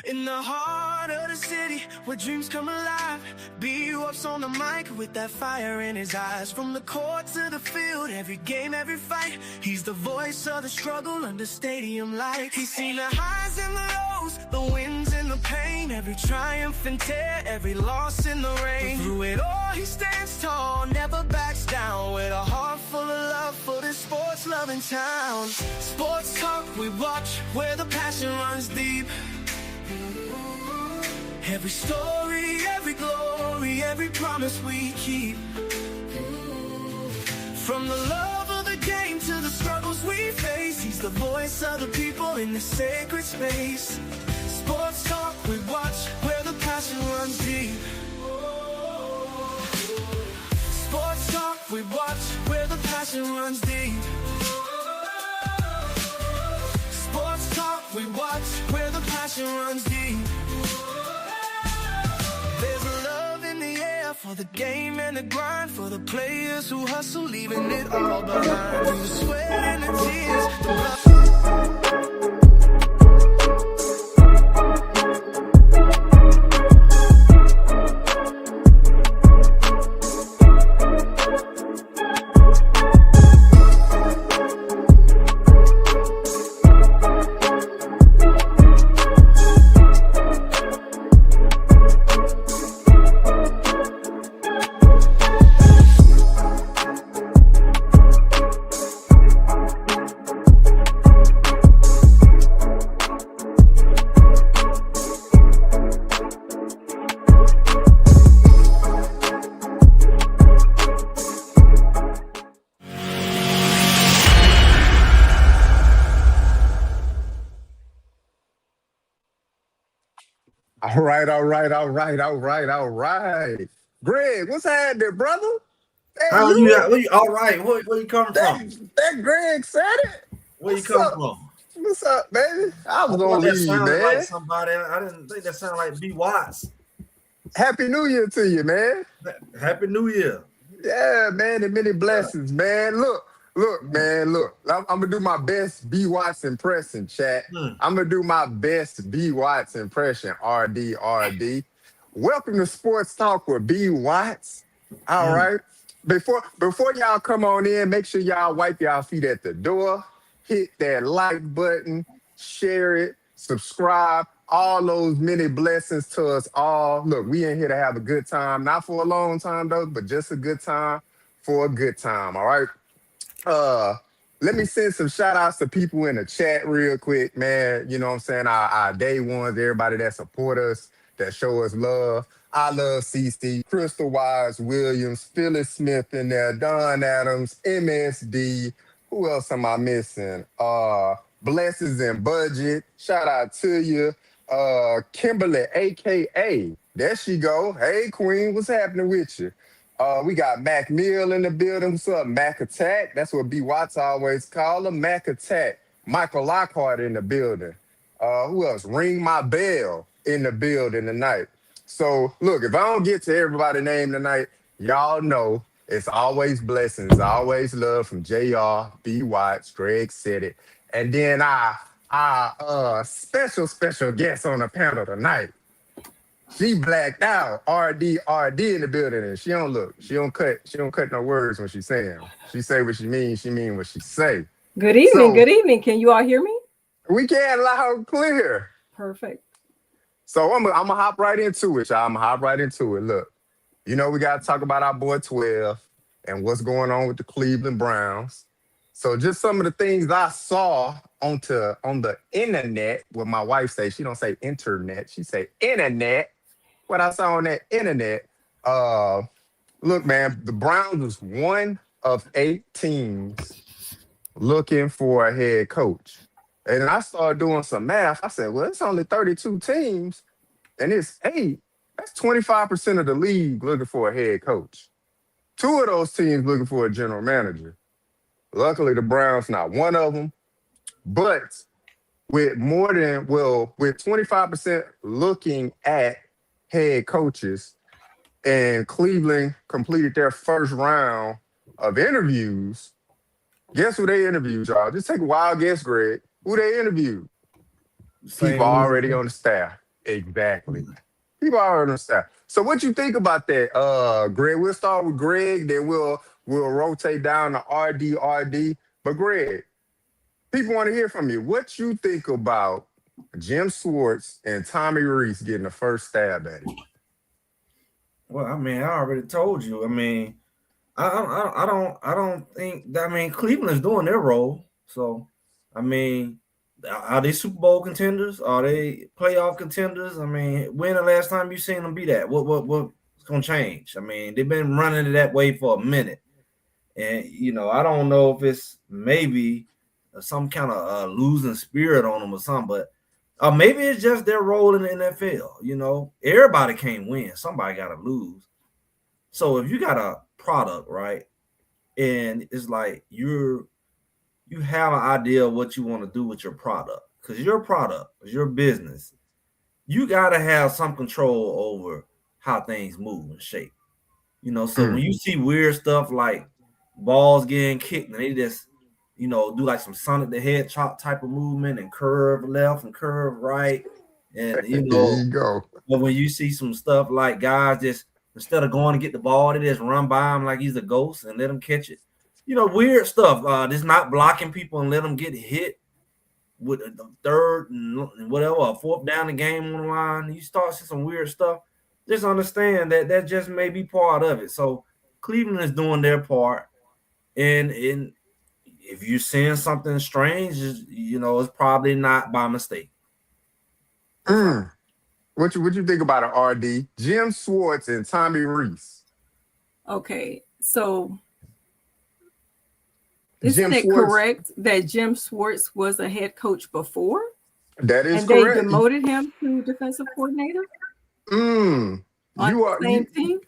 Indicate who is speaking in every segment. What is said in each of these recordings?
Speaker 1: In the heart of the city, where dreams come alive, B-Up's on the mic with that fire in his eyes. From the court to the field, every game, every fight, he's the voice of the struggle under stadium lights. He's seen the highs and the lows, the wins and the pain, every triumph and tear, every loss in the rain. But through it all, he stands tall, never backs down, with a heart full of love for this sports-loving town. Sports talk we watch, where the passion runs deep. Every story, every glory, every promise we keep. From the love of the game to the struggles we face, he's the voice of the people in the sacred space. Sports talk we watch, where the passion runs deep. Sports talk we watch, where the passion runs deep. Sports talk we watch, where the passion runs deep. There's a love in the air for the game and the grind, for the players who hustle, leaving it all behind. Through the sweat and the tears, the blood.
Speaker 2: All right. Greg, what's happening, brother? That
Speaker 3: How
Speaker 2: you?
Speaker 3: you all right? Where you coming
Speaker 2: That,
Speaker 3: from?
Speaker 2: that Greg said it.
Speaker 3: Where you
Speaker 2: What's
Speaker 3: coming
Speaker 2: up?
Speaker 3: from?
Speaker 2: What's up, baby? I
Speaker 3: I
Speaker 2: was
Speaker 3: thought
Speaker 2: on
Speaker 3: that
Speaker 2: leave,
Speaker 3: sounded like
Speaker 2: man.
Speaker 3: somebody. I didn't think that sounded like B. Watts.
Speaker 2: Happy New Year to you, man.
Speaker 3: Happy New Year.
Speaker 2: Yeah, man, and many blessings, man. Look. I'm gonna do my best B Watts impression, chat.
Speaker 3: Hmm.
Speaker 2: I'm gonna do my best B Watts impression, RD. Welcome to Sports Talk with B Watts. All
Speaker 3: Hmm.
Speaker 2: right. Before y'all come on in, make sure y'all wipe y'all feet at the door, hit that like button, share it, subscribe. All those many blessings to us all. Look, we in here to have a good time, not for a long time though, but just a good time for a good time. All right. Uh, Let me send some shout outs to people in the chat real quick, man. You know what I'm saying? Our day ones, everybody that support us, that show us love. I love CC, Crystal Wise Williams, Phyllis Smith in there, Don Adams, MSD. Who else am I missing? Blessings and Budget. Shout out to you. Kimberly, aka. There she go. Hey Queen, what's happening with you? We got Mac Mill in the building. What's up, Mac Attack? That's what B. Watts always call him, Mac Attack. Michael Lockhart in the building. Who else? Ring My Bell in the building tonight. So, look, if I don't get to everybody's name tonight, y'all know it's always blessings, always love from JR, B. Watts, Greg said it. And then our special guest on the panel tonight. She blacked out. RD in the building, and she don't look. She don't cut no words when she say them. She say what she mean what she say.
Speaker 4: Good evening.
Speaker 2: So,
Speaker 4: Good evening. Can you all hear me?
Speaker 2: we can loud and clear.
Speaker 4: Perfect.
Speaker 2: So I'm gonna hop right into it, y'all. I'm gonna hop right into it. Look, you know we gotta talk about our boy 12 and what's going on with the Cleveland Browns. So just some of the things I saw on the internet. What my wife say, she don't say internet, she say internet. What I saw on that internet. Look, man, the Browns was one of 8 teams looking for a head coach. And I started doing some math. I said, well, it's only 32 teams and it's 8. That's 25% of the league looking for a head coach. 2 of those teams looking for a general manager. Luckily, the Browns not one of them. But with 25% looking at head coaches, and Cleveland completed their first round of interviews, guess who they interviewed, y'all? Just take a wild guess, Greg. Who they interviewed? People already on the staff. Exactly. People already understand. So what you think about that, Greg? We'll start with Greg, then we'll rotate down to RD. But Greg, people want to hear from you. What you think about Jim Swartz and Tommy Reese getting the first stab at it?
Speaker 3: Well, I mean, I already told you. I mean, I don't think that. I mean, Cleveland's doing their role. So, I mean, are they Super Bowl contenders? Are they playoff contenders? I mean, when the last time you seen them be that? What's gonna change? I mean, they've been running it that way for a minute, and I don't know if it's maybe some kind of losing spirit on them or something, but maybe it's just their role in the NFL. Everybody can't win. Somebody got to lose. So if you got a product, right, and it's like you have an idea of what you want to do with your product, because your product is your business, you got to have some control over how things move and shape. So when you see weird stuff like balls getting kicked and they just do like some Sonic the Hedgehog type of movement and curve left and curve right, and
Speaker 2: Here you go.
Speaker 3: but when you see some stuff like guys just instead of going to get the ball, they just run by him like he's a ghost and let him catch it. Weird stuff. Just not blocking people and let them get hit with the third and whatever, fourth down the game on the line. You start seeing some weird stuff. Just understand that just may be part of it. So Cleveland is doing their part, and if you're seeing something strange, it's probably not by mistake.
Speaker 2: What you think about an RD? Jim Swartz and Tommy Reese.
Speaker 4: Okay, so isn't it correct that Jim Swartz was a head coach before?
Speaker 2: That is
Speaker 4: and
Speaker 2: correct.
Speaker 4: They demoted him to defensive coordinator?
Speaker 2: On the same
Speaker 4: team?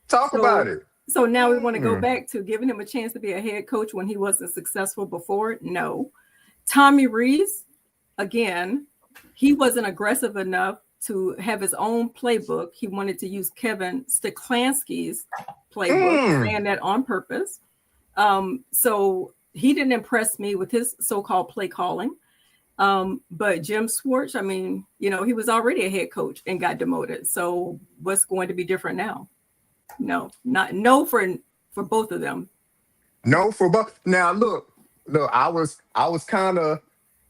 Speaker 2: Talk about it.
Speaker 4: So now we want to go back to giving him a chance to be a head coach when he wasn't successful before? No. Tommy Reese, again, he wasn't aggressive enough to have his own playbook. He wanted to use Kevin Stefanski's playbook, saying that on purpose. So he didn't impress me with his so-called play calling. But Jim Swartz, I mean, he was already a head coach and got demoted. So what's going to be different now? No for both of them.
Speaker 2: No for both. Now look, I was kind of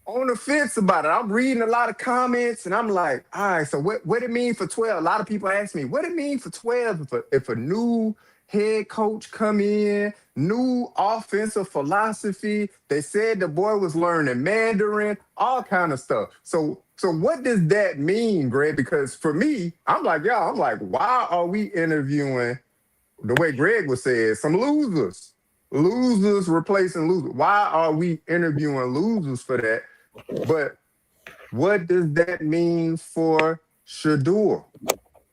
Speaker 2: on the fence about it. I'm reading a lot of comments and I'm like, all right, so what it mean for 12? A lot of people ask me, what it mean for 12 if a new head coach come in, new offensive philosophy. They said the boy was learning Mandarin, all kind of stuff. So what does that mean, Greg? Because for me, I'm like, why are we interviewing, the way Greg was saying, some losers? Losers replacing losers. Why are we interviewing losers for that? But what does that mean for Shedeur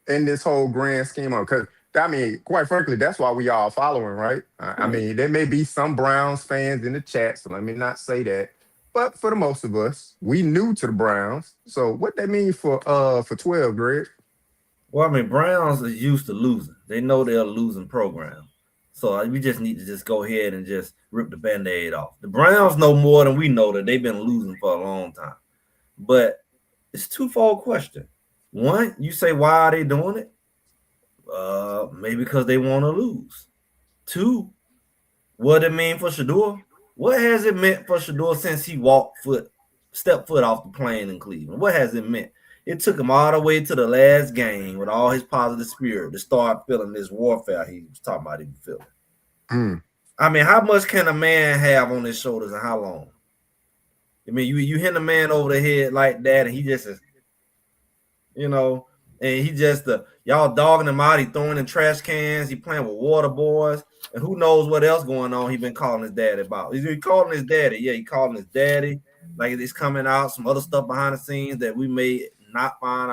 Speaker 2: in this whole grand scheme of? Because I mean, quite frankly, that's why we all following, right? I mean, there may be some Browns fans in the chat, so let me not say that. But for the most of us, we new to the Browns. So what that mean for 12, Greg?
Speaker 3: Well, I mean, Browns are used to losing. They know they're a losing program. So we just need to just go ahead and just rip the Band-Aid off. The Browns know more than we know that they've been losing for a long time. But it's a twofold question. One, you say, why are they doing it? Maybe because they want to lose. Two, what it mean for Shedeur? What has it meant for Shedeur since he stepped foot off the plane in Cleveland? What has it meant? It took him all the way to the last game with all his positive spirit to start feeling this warfare he was talking about he was feeling. I mean, how much can a man have on his shoulders and how long? I mean, you hit a man over the head like that and he just is, and he just y'all dogging him out. He throwing in trash cans. He playing with water boys, and who knows what else going on. He been calling his daddy about. He calling his daddy. Yeah, he calling his daddy. Like it's coming out some other stuff behind the scenes that we may not find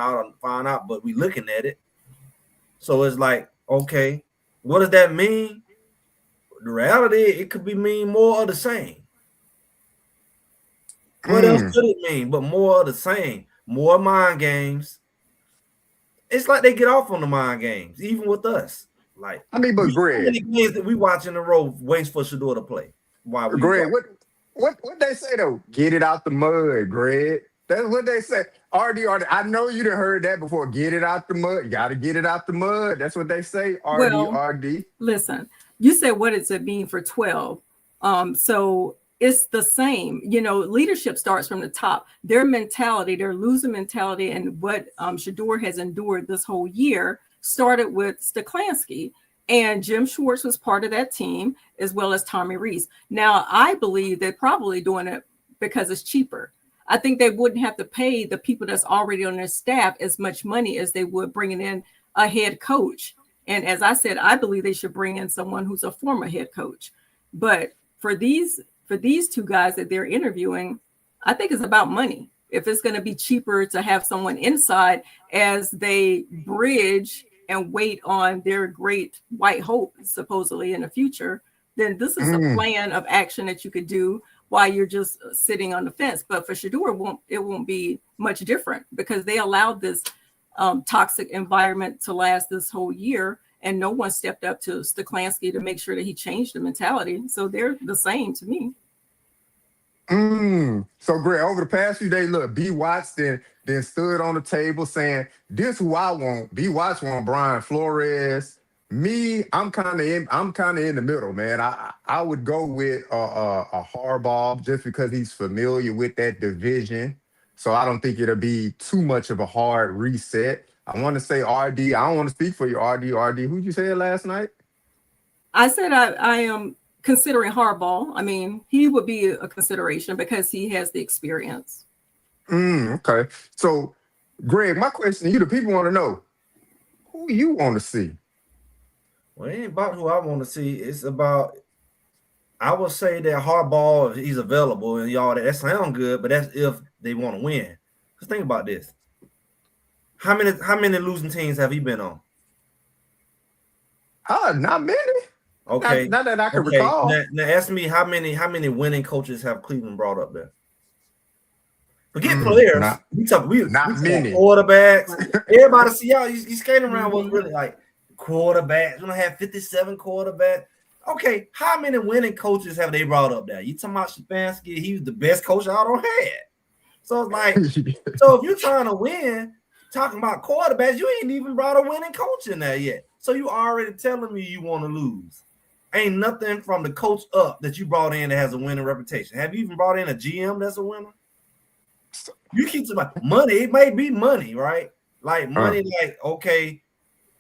Speaker 3: out, but we looking at it. So it's like, okay, what does that mean? The reality, it could be mean more of the same. What else could it mean? But more of the same, more mind games. It's like they get off on the mind games, even with us. Like,
Speaker 2: I mean, but Greg,
Speaker 3: many games that we watch in a row, waiting for Shedeur to play.
Speaker 2: Greg, what they say though? Get it out the mud, Greg. That's what they say. RD, I know you done heard that before. Get it out the mud. You got to get it out the mud. That's what they say. RD.
Speaker 4: Listen, you said what does it mean for 12? So it's the same. Leadership starts from the top. Their mentality, their losing mentality, and what Shedeur has endured this whole year started with Steklansky. And Jim Schwartz was part of that team, as well as Tommy Rees. Now, I believe they're probably doing it because it's cheaper. I think they wouldn't have to pay the people that's already on their staff as much money as they would bringing in a head coach. And as I said, I believe they should bring in someone who's a former head coach. But for these two guys that they're interviewing, I think it's about money. If it's going to be cheaper to have someone inside as they bridge and wait on their great white hope, supposedly in the future, then this is a plan of action that you could do while you're just sitting on the fence. But for Shedeur, it won't be much different because they allowed this toxic environment to last this whole year, and no one stepped up to Steklansky to make sure that he changed the mentality. So they're the same to me.
Speaker 2: So Greg, over the past few days, look, B. Watts then stood on the table saying, "This who I want." B. Watts want Brian Flores. Me, I'm kind of in the middle, man. I would go with a Harbaugh just because he's familiar with that division. So I don't think it'll be too much of a hard reset. I want to say RD. I don't want to speak for you, RD. Who'd you say last night?
Speaker 4: I said I am considering Harbaugh. I mean, he would be a consideration because he has the experience.
Speaker 2: Okay. So, Greg, my question to you, the people want to know, who you want to see?
Speaker 3: Well, it ain't about who I want to see. It's about, I would say that Harbaugh, if he's available and y'all, that sounds good, but that's if they want to win. Just think about this. How many losing teams have he been on?
Speaker 2: Not many.
Speaker 3: Okay.
Speaker 2: Not that I can recall.
Speaker 3: Now ask me how many winning coaches have Cleveland brought up there? Forget players. We talk many quarterbacks. Everybody see y'all. You skating around what's really like quarterbacks. We don't have 57 quarterbacks. Okay, how many winning coaches have they brought up there? You talking about Stefanski? He was the best coach I don't have. So it's like, so if you're trying to win, talking about quarterbacks, you ain't even brought a winning coach in there yet. So you already telling me you want to lose. Ain't nothing from the coach up that you brought in that has a winning reputation. Have you even brought in a GM that's a winner? You keep talking about money. It may be money, right? Like money, like, okay,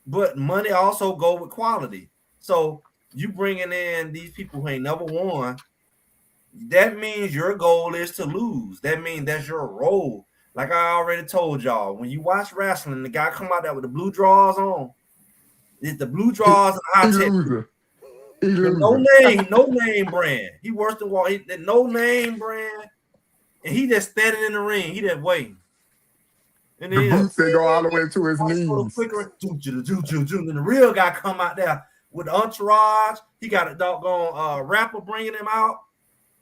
Speaker 3: but money also go with quality. So you bringing in these people who ain't never won, that means your goal is to lose. That means that's your role. Like I already told y'all, when you watch wrestling, the guy come out there with the blue drawers on. It's the blue drawers and high no name brand. He worse than Wall. No name brand, and he just standing in the ring. He just waiting. And then
Speaker 2: the boots they go all the way to his knees.
Speaker 3: And the real guy come out there with the entourage. He got a doggone rapper bringing him out.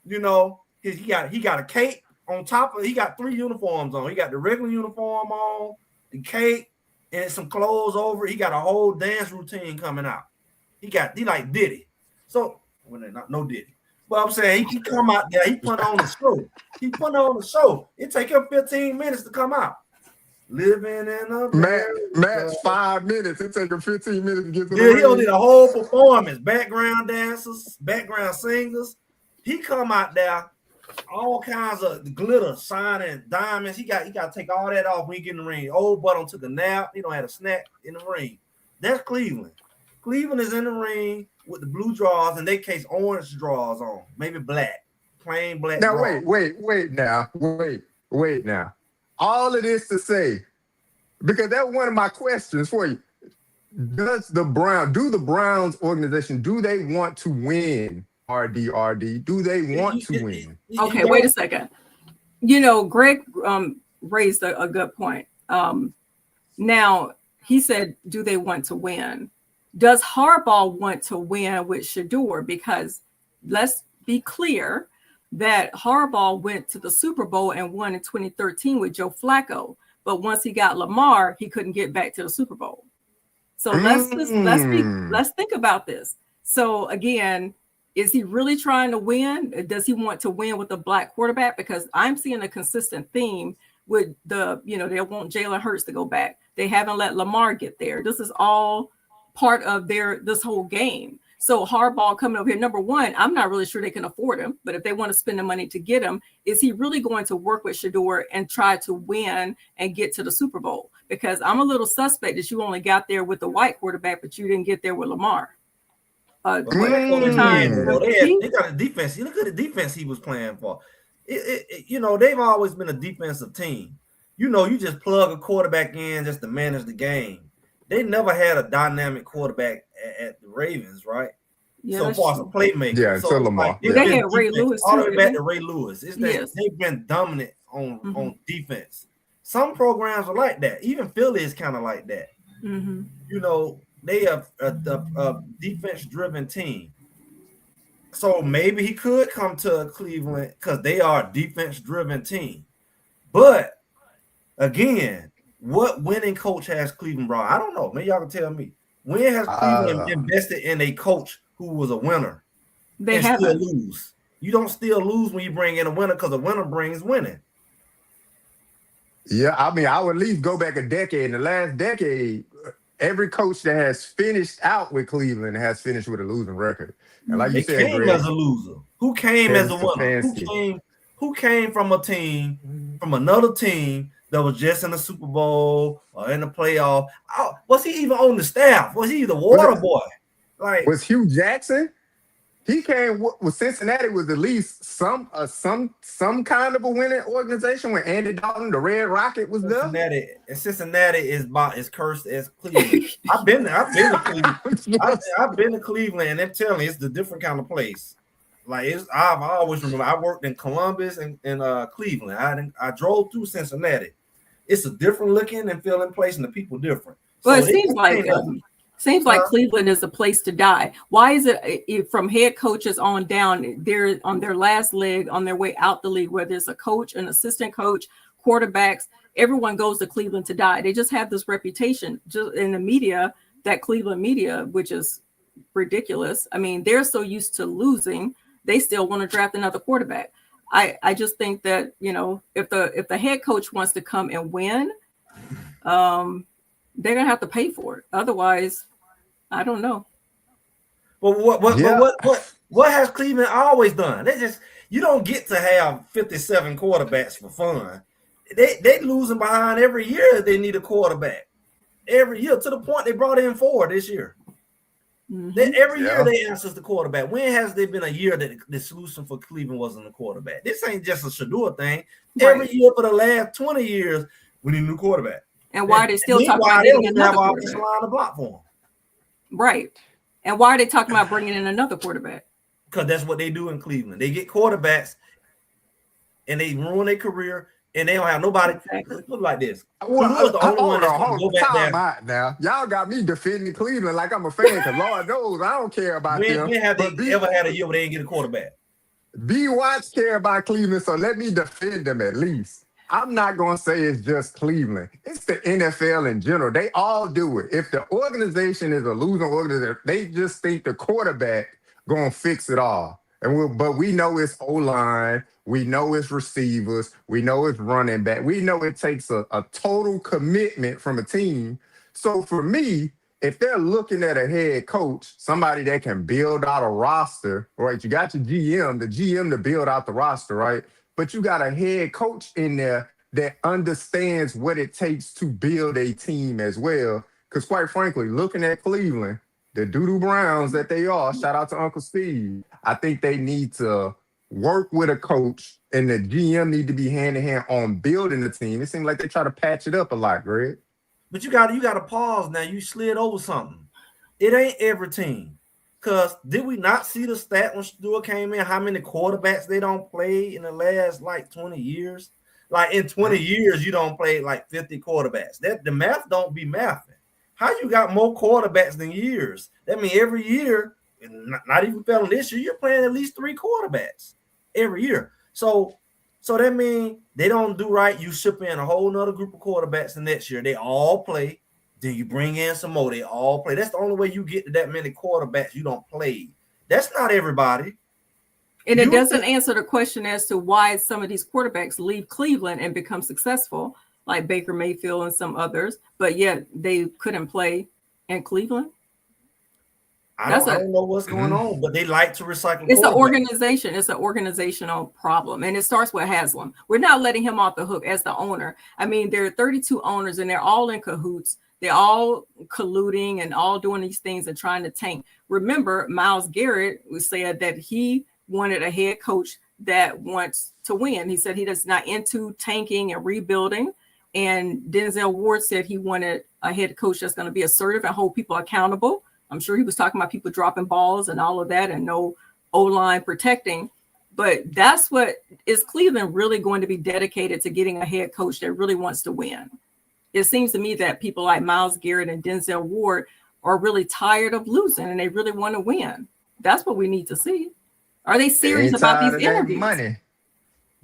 Speaker 3: You know, he got a cape on top of. He got 3 uniforms on. He got the regular uniform on, the cape, and some clothes over. He got a whole dance routine coming out. He like Diddy. So no Diddy. But I'm saying he come out there. He put on the show. It take him 15 minutes to come out. Living in a
Speaker 2: match 5 minutes. It take him 15 minutes to get to the
Speaker 3: ring. He'll need a whole performance. Background dancers, background singers. He come out there, all kinds of glitter, shining diamonds. He got to take all that off when he get in the ring. Old Button took a nap. He don't have a snack in the ring. That's Cleveland. Cleveland is in the ring with the blue drawers, in their case, orange drawers on, maybe black, plain black.
Speaker 2: Now
Speaker 3: drawers.
Speaker 2: wait now. All of this to say, because that's one of my questions for you. Do the Browns organization, do they want to win? RD, do they want to win?
Speaker 4: Okay, wait a second. You know, Greg raised a good point. Now, he said, do they want to win? Does Harbaugh want to win with Shedeur? Because let's be clear that Harbaugh went to the Super Bowl and won in 2013 with Joe Flacco. But once he got Lamar, he couldn't get back to the Super Bowl. So let's think about this. So again, is he really trying to win? Does he want to win with a black quarterback? Because I'm seeing a consistent theme with the, they want Jalen Hurts to go back. They haven't let Lamar get there. This is all part of this whole game. So Harbaugh coming over here, number one, I'm not really sure they can afford him, but if they want to spend the money to get him, is he really going to work with Shedeur and try to win and get to the Super Bowl? Because I'm a little suspect that you only got there with the white quarterback, but you didn't get there with Lamar.
Speaker 3: They got a defense. You look at the defense he was playing for. They've always been a defensive team. You just plug a quarterback in just to manage the game. They never had a dynamic quarterback at the Ravens, right?
Speaker 4: Yeah,
Speaker 3: so far as a playmaker.
Speaker 2: Yeah,
Speaker 3: so
Speaker 2: Lamar.
Speaker 4: They had Ray Lewis
Speaker 3: all
Speaker 4: too,
Speaker 3: the way back to Ray Lewis. It's that
Speaker 4: Yes.
Speaker 3: they've been dominant on defense. Some programs are like that. Even Philly is kind of like that.
Speaker 4: Mm-hmm.
Speaker 3: They are a defense-driven team. So maybe he could come to Cleveland because they are a defense-driven team. But again, what winning coach has Cleveland brought? I don't know. Maybe y'all can tell me. When has Cleveland invested in a coach who was a winner?
Speaker 4: They haven't.
Speaker 3: Still lose. You don't still lose when you bring in a winner because a winner brings winning.
Speaker 2: Yeah, I mean, I would at least go back a decade. In the last decade, every coach that has finished out with Cleveland has finished with a losing record. And like you said,
Speaker 3: came
Speaker 2: Greg,
Speaker 3: as a loser. Who came as a winner? Who came from a team, from another team that was just in the Super Bowl or in the playoff? Was he even on the staff? Was he the water boy?
Speaker 2: Was Hugh Jackson? He came with Cincinnati was at least some kind of a winning organization when Andy Dalton, the Red Rocket, was there.
Speaker 3: Cincinnati is cursed as Cleveland. I've been to Cleveland. I've been to Cleveland, and they're telling me it's a different kind of place. I always remember I worked in Columbus and Cleveland. I drove through Cincinnati. It's a different looking and feeling place, and the people different.
Speaker 4: Well, it seems like Cleveland is a place to die. Why is it from head coaches on down? They're on their last leg, on their way out the league, whether it's a coach, an assistant coach, quarterbacks. Everyone goes to Cleveland to die. They just have this reputation just in the media, that Cleveland media, which is ridiculous. I mean, they're so used to losing, they still want to draft another quarterback. I just think that, if the head coach wants to come and win, they're gonna have to pay for it. Otherwise, I don't know.
Speaker 3: But what has Cleveland always done? You don't get to have 57 quarterbacks for fun. They losing behind every year. They need a quarterback every year, to the point they brought in 4 this year. Mm-hmm. Every year they answer the quarterback. When has there been a year that the solution for Cleveland wasn't a quarterback? This ain't just a Shedeur thing. Right. Every year for the last 20 years, we need a new quarterback.
Speaker 4: And why are they still talking about getting another quarterback?
Speaker 3: Line the block for them.
Speaker 4: Right. And why are they talking about bringing in another quarterback?
Speaker 3: Because that's what they do in Cleveland. They get quarterbacks and they ruin their career, and they don't have nobody. Exactly. Look like this.
Speaker 2: Who was the only one that's going to go back there? Now, y'all got me defending Cleveland like I'm a fan, because Lord knows I don't care about them.
Speaker 3: When have they ever had a year where they didn't get a quarterback?
Speaker 2: B. Watts care about Cleveland, so let me defend them at least. I'm not going to say it's just Cleveland. It's the NFL in general. They all do it. If the organization is a losing organization, they just think the quarterback going to fix it all. But we know it's O-line. We know it's receivers. We know it's running back. We know it takes a total commitment from a team. So for me, if they're looking at a head coach, somebody that can build out a roster, right? You got your GM, the GM to build out the roster, right? But you got a head coach in there that understands what it takes to build a team as well. Because quite frankly, looking at Cleveland, the doo-doo Browns that they are, shout out to Uncle Steve, I think they need to work with a coach, and the GM need to be hand-in-hand on building the team. It seems like they try to patch it up a lot, Greg.
Speaker 3: But you got to pause now. You slid over something. It ain't every team. Because did we not see the stat when Shedeur came in, how many quarterbacks they don't play in the last 20 years? In 20 years, you don't play 50 quarterbacks. The math don't be mathing. How you got more quarterbacks than years? That means every year, not even failing this year, you're playing at least 3 quarterbacks every year. So that means they don't do right. You ship in a whole nother group of quarterbacks the next year. They all play. Then you bring in some more. They all play. That's the only way you get to that many quarterbacks you don't play. That's not everybody.
Speaker 4: And it doesn't answer the question as to why some of these quarterbacks leave Cleveland and become successful, like Baker Mayfield and some others, but yet they couldn't play in Cleveland.
Speaker 3: I don't know what's going on, but they like to recycle.
Speaker 4: It's an organization. It's an organizational problem, and it starts with Haslam. We're not letting him off the hook as the owner. I mean, there are 32 owners, and they're all in cahoots. They're all colluding and all doing these things and trying to tank. Remember, Myles Garrett said that he wanted a head coach that wants to win. He said he does not into tanking and rebuilding. And Denzel Ward said he wanted a head coach that's going to be assertive and hold people accountable. I'm sure he was talking about people dropping balls and all of that and no O-line protecting. But that's what is Cleveland really going to be dedicated to getting a head coach that really wants to win. It seems to me that people like Myles Garrett and Denzel Ward are really tired of losing and they really want to win. That's what we need to see. Are they serious about these interviews?
Speaker 2: Money.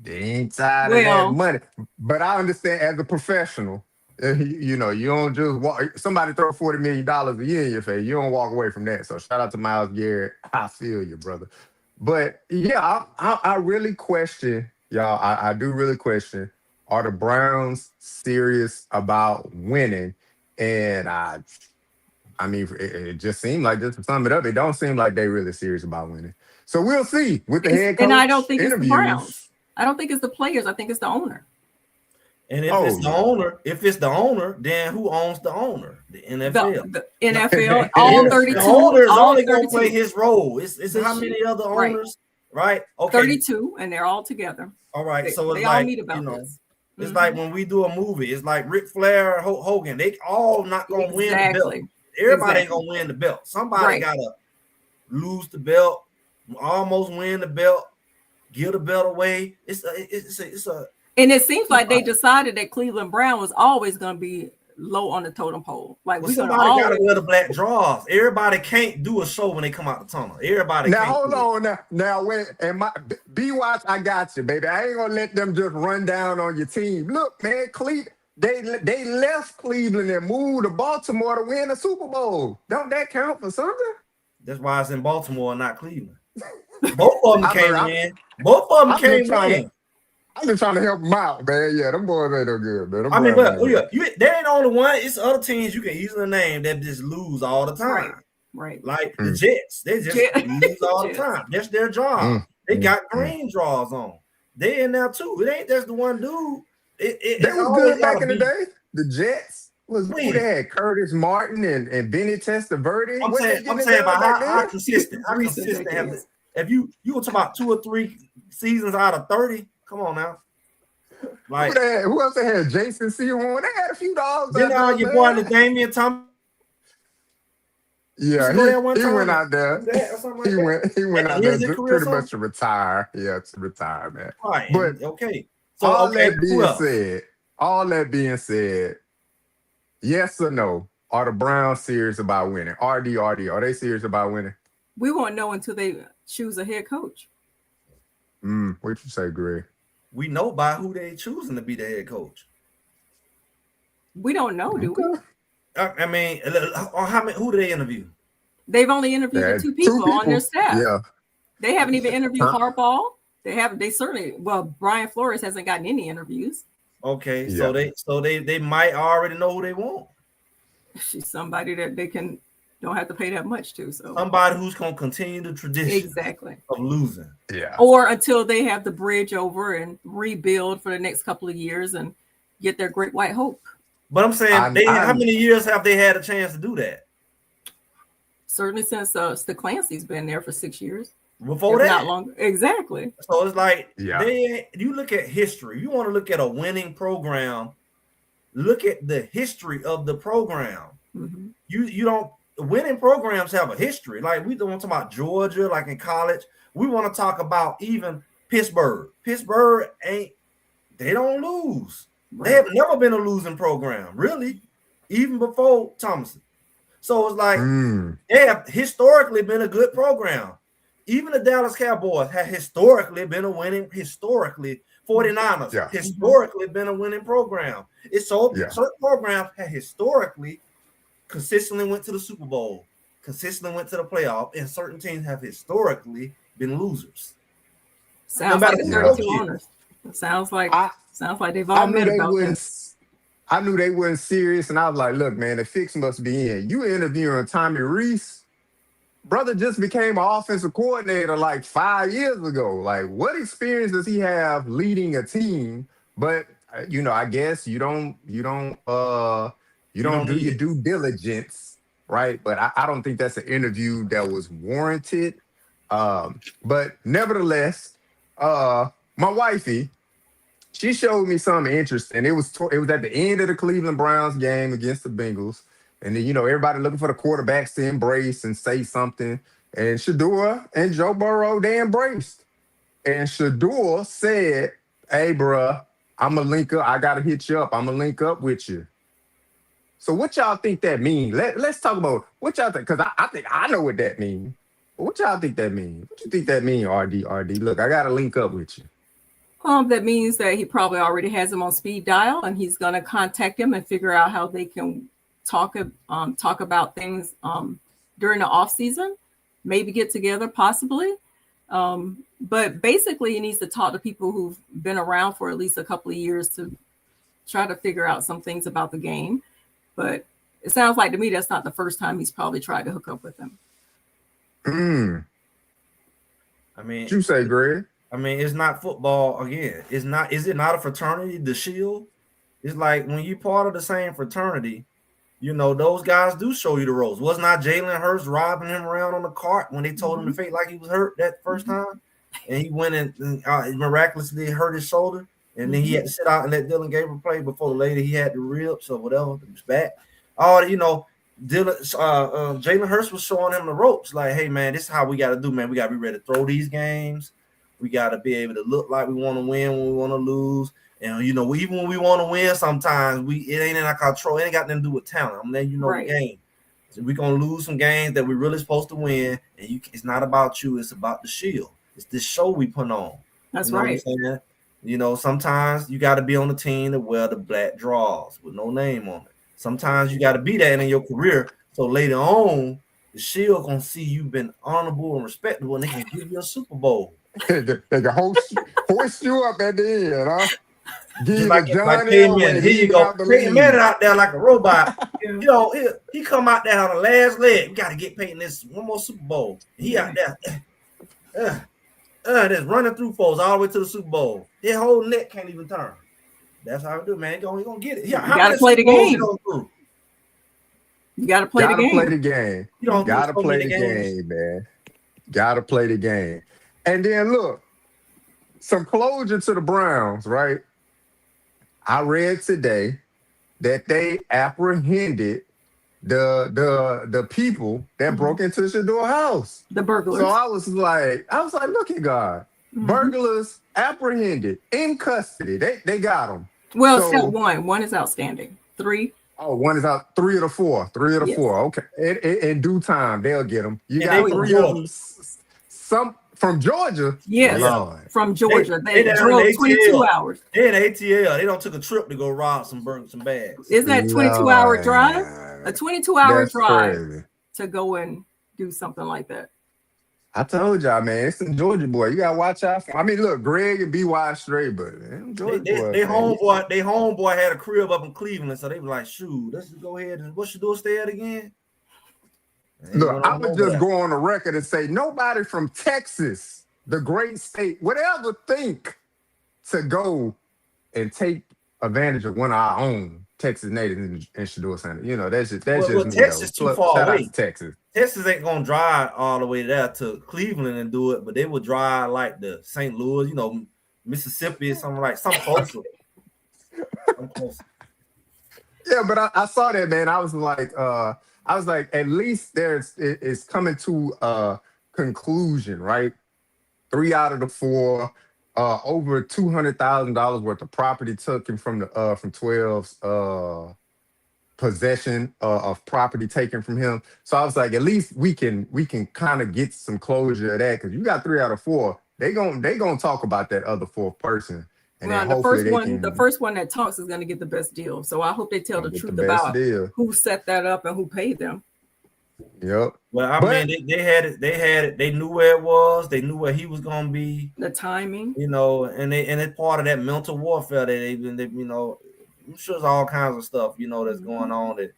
Speaker 2: They ain't tired of that money. But I understand as a professional, you don't just walk. Somebody throw $40 million a year in your face. You don't walk away from that. So shout out to Myles Garrett. I feel you, brother. But yeah, I really question, y'all. I do really question, are the Browns serious about winning? And I mean, it just seemed like, just to sum it up, it don't seem like they really serious about winning. So we'll see with the head coach.
Speaker 4: And I don't think
Speaker 2: interviews.
Speaker 4: It's the Browns. I don't think it's the players. I think it's the owner.
Speaker 3: And if it's the owner, then who owns the owner? The NFL.
Speaker 4: The NFL, all 32.
Speaker 3: The owner is only going to play his role. It's how many other owners, right? Okay.
Speaker 4: 32, and they're all together.
Speaker 3: All right. So it's
Speaker 4: they
Speaker 3: like,
Speaker 4: all meet about this.
Speaker 3: It's like when we do a movie. It's like Ric Flair, Hulk Hogan. They all not going to win the belt. Everybody ain't going to win the belt. Somebody got to lose the belt, almost win the belt, give the belt away. It's a
Speaker 4: and it seems like they decided that Cleveland Brown was always going to be low on the totem pole. Like
Speaker 3: somebody got to wear the black drawers. Everybody can't do a show when they come out the tunnel. Everybody.
Speaker 2: Now hold on. Now wait. And my B-Watch, I got you, baby. I ain't gonna let them just run down on your team. Look, man, they left Cleveland and moved to Baltimore to win the Super Bowl. Don't that count for something?
Speaker 3: That's why it's in Baltimore and not Cleveland. Both of them came in. Both of them came in.
Speaker 2: I've been trying to help them out, man. Yeah, them boys ain't no good, man.
Speaker 3: I mean, but they ain't only one. It's other teams you can easily name that just lose all the time.
Speaker 4: Right.
Speaker 3: Like the Jets. They just lose all the time. That's their job. They got green draws on. They in there too. It ain't just the one dude.
Speaker 2: They was good back in the day. The Jets was who they had Curtis Martin and Benny Testaverde.
Speaker 3: I'm saying about how consistent have this. If you were talking about 2 or 3 seasons out of 30, come on now. Like
Speaker 2: who else they had? Jason Seward. They had a few dogs.
Speaker 3: Then your boy Damian Thomas.
Speaker 2: Yeah, he went out there. He went out there just pretty much to retire. Yeah, to retire, man.
Speaker 3: Right.
Speaker 2: But
Speaker 3: okay. So
Speaker 2: all that being said, yes or no? Are the Browns serious about winning? RD, are they serious about winning?
Speaker 4: We won't know until they choose a head coach.
Speaker 2: What you say, Greg?
Speaker 3: We know by who they choosing to be the head coach.
Speaker 4: We don't know, do we?
Speaker 3: I mean, who do they interview?
Speaker 4: They've only interviewed the two people on their staff.
Speaker 2: Yeah.
Speaker 4: They haven't even interviewed Harbaugh. They certainly, Brian Flores hasn't gotten any interviews.
Speaker 3: Okay, so they might already know who they want.
Speaker 4: She's somebody that they don't have to pay that much to. So
Speaker 3: somebody who's gonna continue the tradition of losing.
Speaker 2: Yeah.
Speaker 4: Or until they have the bridge over and rebuild for the next couple of years and get their great white hope.
Speaker 3: But I'm saying, how many years have they had a chance to do that?
Speaker 4: Certainly since Clancy's been there for 6 years.
Speaker 3: Before that,
Speaker 4: not longer. Exactly.
Speaker 3: So it's like, you look at history. You want to look at a winning program. Look at the history of the program.
Speaker 4: Mm-hmm.
Speaker 3: You don't. Winning programs have a history. Like we don't want to talk about Georgia, like in college. We want to talk about even Pittsburgh. Pittsburgh they don't lose. Right. They have never been a losing program, really, even before Thomason. So it's like they have historically been a good program. Even the Dallas Cowboys have historically been a winning, 49ers historically been a winning program. It's so certain programs have historically consistently went to the Super Bowl, consistently went to the playoff, and certain teams have historically been losers.
Speaker 4: Sounds like the
Speaker 3: who
Speaker 4: 32
Speaker 3: coach it.
Speaker 4: owners. It sounds like they've
Speaker 2: I
Speaker 4: all
Speaker 2: knew
Speaker 4: met
Speaker 2: they
Speaker 4: about
Speaker 2: wouldn't.
Speaker 4: this.
Speaker 2: I knew they weren't serious, and I was like, "Look, man, the fix must be in." You interviewing Tommy Reese, brother just became an offensive coordinator like 5 years ago. Like, what experience does he have leading a team? But I guess you
Speaker 3: You
Speaker 2: don't
Speaker 3: don't
Speaker 2: do
Speaker 3: need
Speaker 2: your
Speaker 3: it.
Speaker 2: due diligence, right? But I don't think that's an interview that was warranted. But nevertheless, my wifey, she showed me something interesting. It was at the end of the Cleveland Browns game against the Bengals. And then, everybody looking for the quarterbacks to embrace and say something. And Shedeur and Joe Burrow, they embraced. And Shedeur said, "Hey, bruh, I'm going to link up. I got to hit you up. I'm going to link up with you." So what y'all think that means? Let's talk about what y'all think, because I think I know what that means. But what y'all think that means? What you think that means, RD? Look, I got to link up with you.
Speaker 4: That means that he probably already has him on speed dial, and he's going to contact him and figure out how they can talk about things during the off season, maybe get together, possibly. But basically, he needs to talk to people who've been around for at least a couple of years to try to figure out some things about the game. But it sounds like to me that's not the first time he's probably tried to hook up with him.
Speaker 3: I mean,
Speaker 2: What you say, Greg?
Speaker 3: I mean, it's not football again. Is it not a fraternity, the Shield? It's like when you part of the same fraternity, those guys do show you the ropes. Was not Jalen Hurts robbing him around on the cart when they told him to fake like he was hurt that first time? And he went and miraculously hurt his shoulder. And then he had to sit out and let Dylan Gabriel play before the later he had the ribs or whatever, his back. Jalen Hurts was showing him the ropes. Like, hey, man, this is how we got to do, man. We got to be ready to throw these games. We got to be able to look like we want to win when we want to lose. And, even when we want to win, sometimes it ain't in our control. It ain't got nothing to do with talent. I'm letting you know the game. So we're going to lose some games that we're really supposed to win. And it's not about you. It's about the Shield. It's this show we put on.
Speaker 4: That's right.
Speaker 3: What I'm saying? Sometimes you got to be on the team to wear the black draws with no name on it. Sometimes you got to be that in your career. So later on, the Shield going to see you've been honorable and respectable, and they can give you a Super Bowl.
Speaker 2: They can hoist you up at the end, huh? Give you
Speaker 3: like
Speaker 2: the John
Speaker 3: Peyton Manning. Here you go. Peyton Manning out there like a robot. He come out there on the last leg. We got to get Peyton this one more Super Bowl. He out there. Just running through folks all the way to the Super Bowl. His whole neck can't even turn. That's how I do, man. He gonna get it.
Speaker 4: You gotta play the game. You gotta play the game.
Speaker 2: Play the game.
Speaker 3: You don't
Speaker 2: gotta play the game, man. Gotta play the game. And then look, some closure to the Browns, right? I read today that they apprehended the people that broke into Shedeur house.
Speaker 4: The burglars.
Speaker 2: So I was like, look at God. Burglars apprehended in custody. They got them.
Speaker 4: Well, step one. One is outstanding. 3.
Speaker 2: Oh, one is out. 3 of the 4. 3 of the 4. Okay. In due time, they'll get them. You got 3 of them. Some from Georgia.
Speaker 4: Yes.
Speaker 2: Lord.
Speaker 4: From Georgia. They drove 22 hours.
Speaker 3: They're in ATL. They don't took a trip to go rob some bags.
Speaker 4: Isn't that 22-hour drive? A 22-hour drive
Speaker 2: crazy.
Speaker 4: To go and do something like that.
Speaker 2: I told y'all, man, it's some Georgia boy. You gotta watch out for. I mean, look, Greg and BY straight, but
Speaker 3: they homeboy had a crib up in Cleveland, so they were like, shoot, let's just go ahead and what you do, stay at again.
Speaker 2: Look, I would just go on the record and say nobody from Texas, the great state, would ever think to go and take advantage of one of our own Texas natives in Shedeur Center. That's just me.
Speaker 3: Texas too far away.
Speaker 2: Texas.
Speaker 3: Texas ain't gonna drive all the way there to Cleveland and do it, but they would drive like the St. Louis, Mississippi or something closer.
Speaker 2: Yeah, but I saw that, man. I was like, at least it's coming to a conclusion, right? 3 out of the 4, over $200,000 worth of property taken from 12's possession of property taken from him. So I was like, at least we can kind of get some closure of that, because you got 3 out of 4. They gonna talk about that other 4th person. And then
Speaker 4: the first one that talks is gonna get the best deal. So I hope they tell the truth about who set that up and who paid them.
Speaker 2: Yep.
Speaker 3: Well, I
Speaker 2: But
Speaker 3: mean, they had it. They knew where it was. They knew where he was gonna be.
Speaker 4: The timing.
Speaker 3: You know, and it's part of that mental warfare that you know, I'm sure there's all kinds of stuff, you know, that's going on that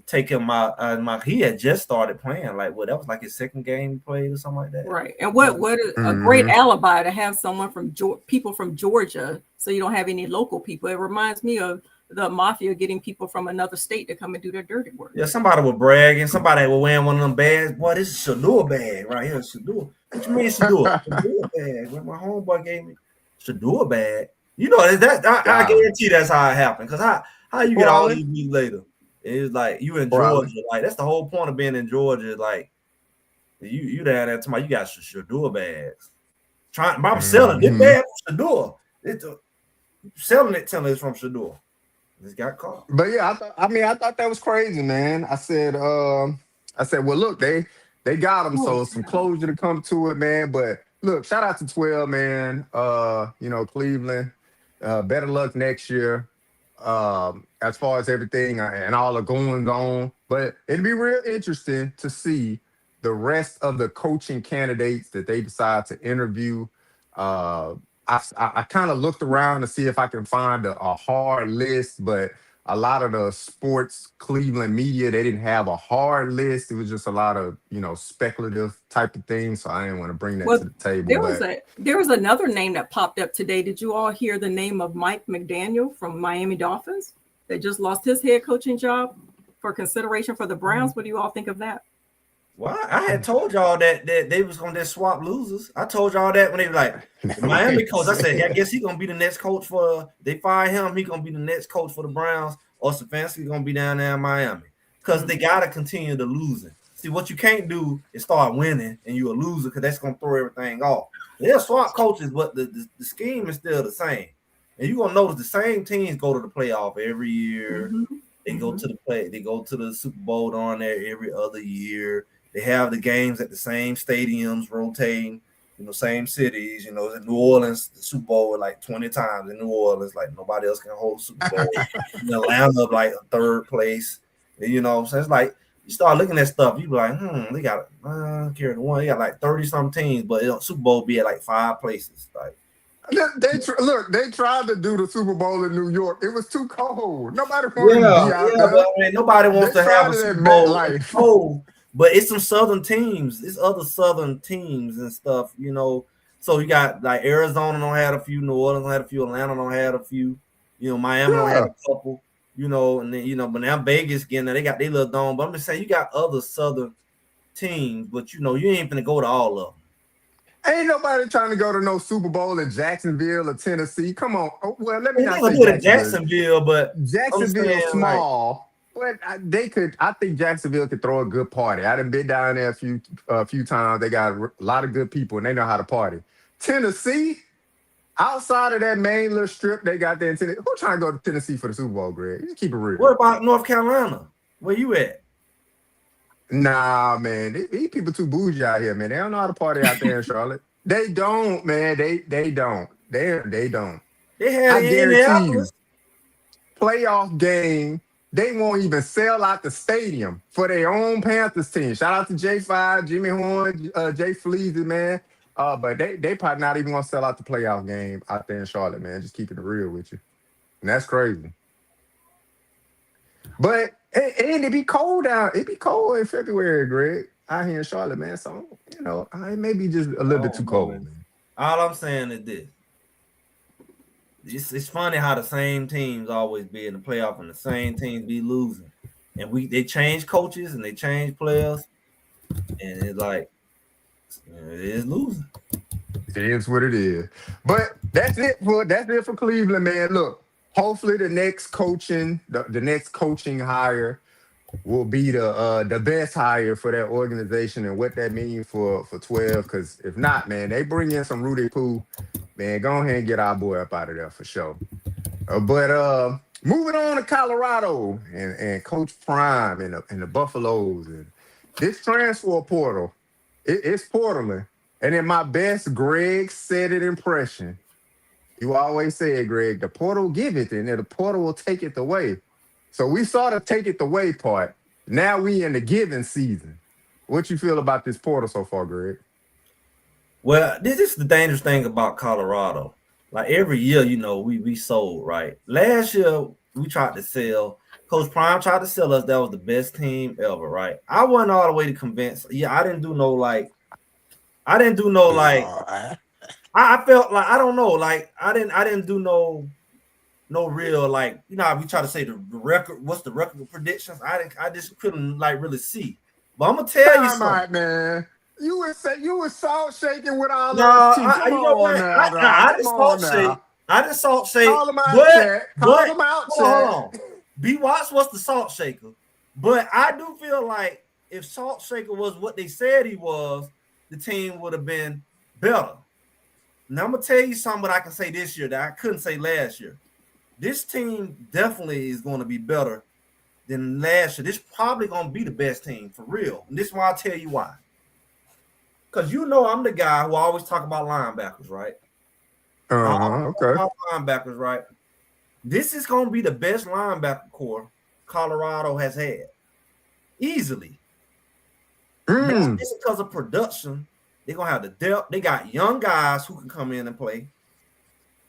Speaker 3: take him out. He had just started playing, like that was like his second game he played or something like that.
Speaker 4: Right. And what a great alibi to have someone from people from Georgia, so you don't have any local people. It reminds me of the mafia getting people from another state to come and do their dirty work.
Speaker 3: Yeah, somebody was bragging. Somebody was wearing one of them bags. Boy, this is Shedeur bag right here. Shedeur. What you mean Shedeur? Shedeur bag. When my homeboy gave me Shedeur bag. You know that I guarantee that's how it happened. Cause how you get all these weeks later? It's like you in Georgia. Like that's the whole point of being in Georgia. Like you down there tomorrow. You got Shedeur bags. I'm selling this bag from Shedeur. Selling it, telling it's from Shedeur. Just got caught.
Speaker 2: But yeah, I thought that was crazy, man. I said, well, look, they got him, so some closure to come to it, man. But look, shout out to 12, man. You know, Cleveland. Better luck next year. As far as everything and all the going on. But it'd be real interesting to see the rest of the coaching candidates that they decide to interview. I kind of looked around to see if I can find a hard list, but a lot of the sports Cleveland media, they didn't have a hard list. It was just a lot of, you know, speculative type of things. So I didn't want to bring that to the table.
Speaker 4: There was another name that popped up today. Did you all hear the name of Mike McDaniel from Miami Dolphins? They just lost his head coaching job for consideration for the Browns. What do you all think of that?
Speaker 3: Well, I had told y'all that they was gonna just swap losers. I told y'all that when they were like the Miami coach. I said, I guess he's gonna be the next coach for. They fire him. He's gonna be the next coach for the Browns. Or Stefanski's gonna be down there in Miami because they gotta continue to losing. See, what you can't do is start winning and you're a loser because that's gonna throw everything off. They'll swap coaches, but the scheme is still the same. And you're gonna notice the same teams go to the playoff every year. They go to the play. They go to the Super Bowl on there every other year. They have the games at the same stadiums, rotating, you know, same cities. You know, in New Orleans, the Super Bowl like 20 times in New Orleans, like nobody else can hold the Super Bowl. In Atlanta, like a third place. You know, so it's like you start looking at stuff, you be like, they got carry the one. They got like 30-some teams, but Super Bowl be at like 5 places. Like
Speaker 2: they tried to do the Super Bowl in New York. It was too cold. Nobody wanted to be out there.
Speaker 3: But, I mean, nobody wants to have a Super Bowl cold. But it's some Southern teams. It's other Southern teams and stuff, you know. So you got like Arizona don't have a few, New Orleans don't have a few, Atlanta don't have a few, you know, Miami don't have a couple, you know, and then, you know, but now Vegas again, they got their little dome. But I'm just saying you got other Southern teams, but you know, you ain't gonna go to all of them.
Speaker 2: Ain't nobody trying to go to no Super Bowl in Jacksonville or Tennessee. Come on. Well, let me not
Speaker 3: say Jacksonville, but
Speaker 2: Jacksonville small. But I think Jacksonville could throw a good party. I done been down there a few times. They got a lot of good people, and they know how to party. Tennessee, outside of that main little strip they got there in Tennessee, who trying to go to Tennessee for the Super Bowl, Greg? You keep it real.
Speaker 3: What about North Carolina? Where you at?
Speaker 2: Nah, man. These people too bougie out here, man. They don't know how to party out there in Charlotte. They don't, man. They don't. They don't.
Speaker 3: They had
Speaker 2: I guarantee you, playoff game. They won't even sell out the stadium for their own Panthers team. Shout out to J5, Jimmy Horn, Jay Fleazy, man. But they probably not even gonna sell out the playoff game out there in Charlotte, man. Just keeping it real with you. And that's crazy. But and it be cold out. It be cold in February, Greg, out here in Charlotte, man. So, you know, it may be just a little bit too cold, man.
Speaker 3: All I'm saying is this. It's funny how the same teams always be in the playoff and the same teams be losing. And they change coaches and they change players. And it's like, it is losing.
Speaker 2: It is what it is. But that's it for Cleveland, man. Look, hopefully the next coaching hire will be the best hire for that organization and what that means for 12. Because if not, man, they bring in some Rudy Poo. Man, go ahead and get our boy up out of there for sure. But moving on to Colorado and Coach Prime and the Buffaloes. And this transfer portal, it's portaling. And in my best Greg said it impression, you always say it, Greg, the portal give it, and the portal will take it away. So we saw the take it away part. Now we in the giving season. What you feel about this portal so far, Greg?
Speaker 3: Well, this is the dangerous thing about Colorado. Like every year, we sold, right? Last year we tried to sell. Coach Prime tried to sell us that was the best team ever, right? I wasn't all the way to convince. Yeah, I didn't do no like. I felt like I don't know, like I didn't do no real like how we try to say the record. What's the record predictions? I just couldn't like really see. But I'm gonna tell you
Speaker 2: Time
Speaker 3: something.
Speaker 2: out, man. You was salt shaking with all
Speaker 3: No,
Speaker 2: those teams. Come
Speaker 3: you know
Speaker 2: on
Speaker 3: what?
Speaker 2: now,
Speaker 3: I
Speaker 2: dog. Come
Speaker 3: didn't
Speaker 2: on
Speaker 3: salt shake.
Speaker 2: now.
Speaker 3: I didn't salt shake.
Speaker 2: Call them out, chat. Call them out,
Speaker 3: Hold
Speaker 2: chat.
Speaker 3: on. B Watts was the salt shaker. But I do feel like if Salt Shaker was what they said he was, the team would have been better. Now I'm gonna tell you something I can say this year that I couldn't say last year. This team definitely is going to be better than last year. This probably going to be the best team for real. And this is why I'll tell you why. Because I'm the guy who always talk about linebackers, right?
Speaker 2: Okay.
Speaker 3: Linebackers, right? This is going to be the best linebacker core Colorado has had. Easily. It's because of production. They're going to have the depth. They got young guys who can come in and play.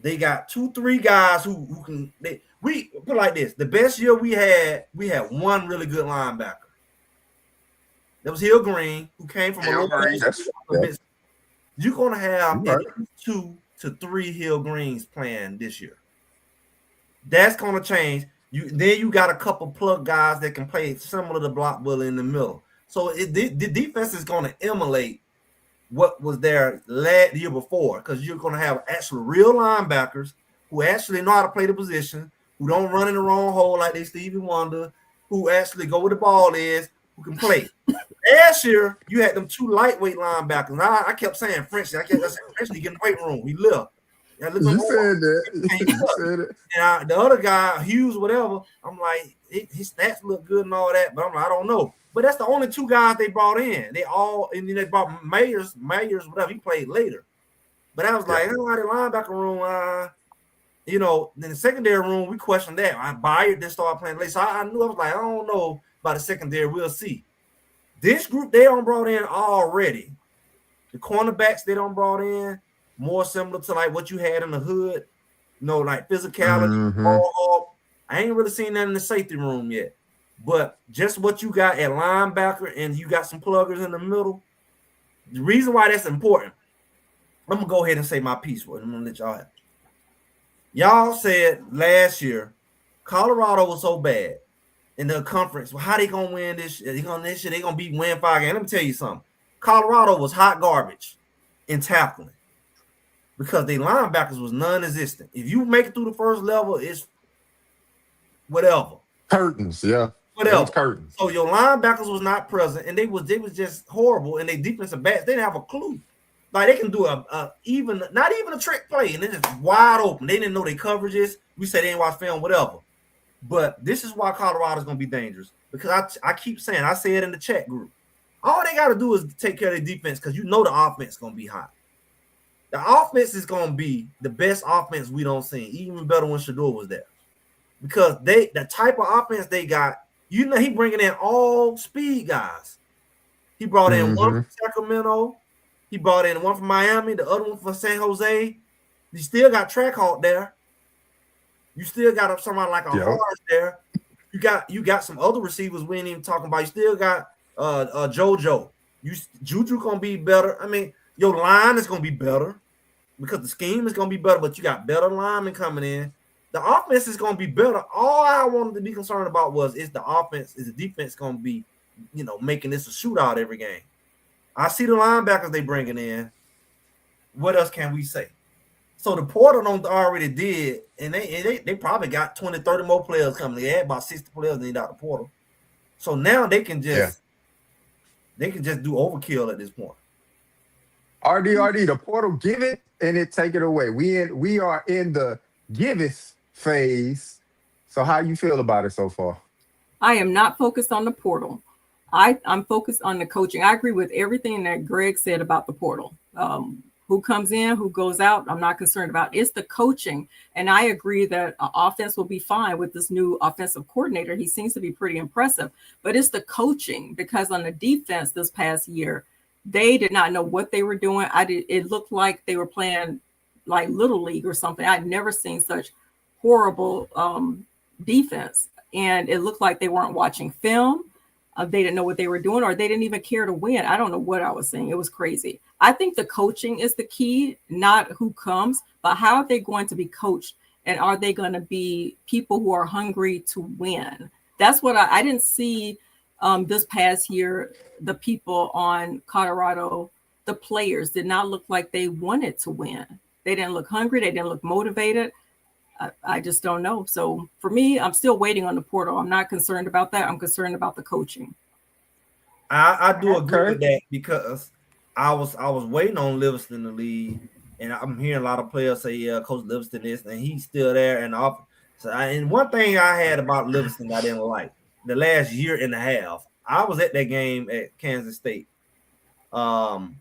Speaker 3: They got 2-3 guys who can. We put it like this: the best year we had one really good linebacker. That was Hill Green, who came from
Speaker 2: Hill Green.
Speaker 3: You're gonna have at least 2 to 3 Hill Greens playing this year. That's gonna change. You got a couple plug guys that can play similar to Block Bully in the middle. So the defense is gonna emulate what was there the year before, because you're going to have actual real linebackers who actually know how to play the position, who don't run in the wrong hole like they Stevie Wonder, who actually go where the ball is, who can play. Last year, you had them 2 lightweight linebackers. And I kept saying French. I kept saying French, he get in the weight room. He left.
Speaker 2: You said that. You said it.
Speaker 3: And the other guy, Hughes, whatever, I'm like, his stats look good and all that, but I'm like, I don't know. But that's the only 2 guys they brought in. They brought Mayers, whatever. He played later. But I was like, the linebacker room, in the secondary room, we questioned that. Byard didn't start playing late. So I knew, I was like, I don't know about the secondary. We'll see. This group they don't brought in already. The cornerbacks they don't brought in, more similar to like what you had in the hood. Like physicality. I ain't really seen that in the safety room yet. But just what you got at linebacker, and you got some pluggers in the middle. The reason why that's important, I'm gonna go ahead and say my piece for it. I'm gonna let y'all have it. Y'all said last year Colorado was so bad in the conference. Well, how they gonna win this? They gonna win 5 games. Let me tell you something. Colorado was hot garbage in tackling because their linebackers was non-existent. If you make it through the first level, it's whatever.
Speaker 2: Curtains, yeah.
Speaker 3: Whatever.
Speaker 2: Curtains.
Speaker 3: So your linebackers was not present, and they was just horrible. And they defensive backs, they didn't have a clue. Like they can do not even a trick play, and they're just wide open. They didn't know their coverages. We said they didn't watch film, whatever. But this is why Colorado's gonna be dangerous, because I keep saying, I say it in the chat group. All they got to do is take care of the defense, because the offense is gonna be hot. The offense is gonna be the best offense we don't see, even better when Shedeur was there, because the type of offense they got. He bringing in all speed guys. He brought in one from Sacramento. He brought in one from Miami, the other one from San Jose. You still got Trackhawk there. You still got somebody like a Harris there. You got some other receivers we ain't even talking about. You still got JoJo. Juju gonna be better. I mean, your line is gonna be better because the scheme is gonna be better, but you got better linemen coming in. The offense is going to be better. All I wanted to be concerned about is the defense going to be, making this a shootout every game. I see the linebackers they bringing in. What else can we say? So the portal already did, and they probably got 20, 30 more players coming. They had about 60 players in the portal. So now they can just do overkill at this point.
Speaker 2: RD, the portal give it and it take it away. We are in the giveth phase. So how you feel about it so far?
Speaker 4: I am not focused on the portal. I'm focused on the coaching. I agree with everything that Greg said about the portal. Who comes in, who goes out, I'm not concerned about. It's the coaching. And I agree that offense will be fine with this new offensive coordinator. He seems to be pretty impressive. But it's the coaching, because on the defense this past year, they did not know what they were doing. It looked like they were playing like Little League or something. I'd never seen such horrible defense. And it looked like they weren't watching film. They didn't know what they were doing, or they didn't even care to win. I don't know what I was saying. It was crazy. I think the coaching is the key, not who comes, but how are they going to be coached? And are they going to be people who are hungry to win? That's what I didn't see this past year. The people on Colorado, the players did not look like they wanted to win. They didn't look hungry. They didn't look motivated. I just don't know. So for me, I'm still waiting on the portal. I'm not concerned about that. I'm concerned about the coaching.
Speaker 3: I do agree with that, because I was waiting on Livingston to leave, and I'm hearing a lot of players say, "Yeah, Coach Livingston is," and he's still there. And one thing I had about Livingston I didn't like the last year and a half. I was at that game at Kansas State, and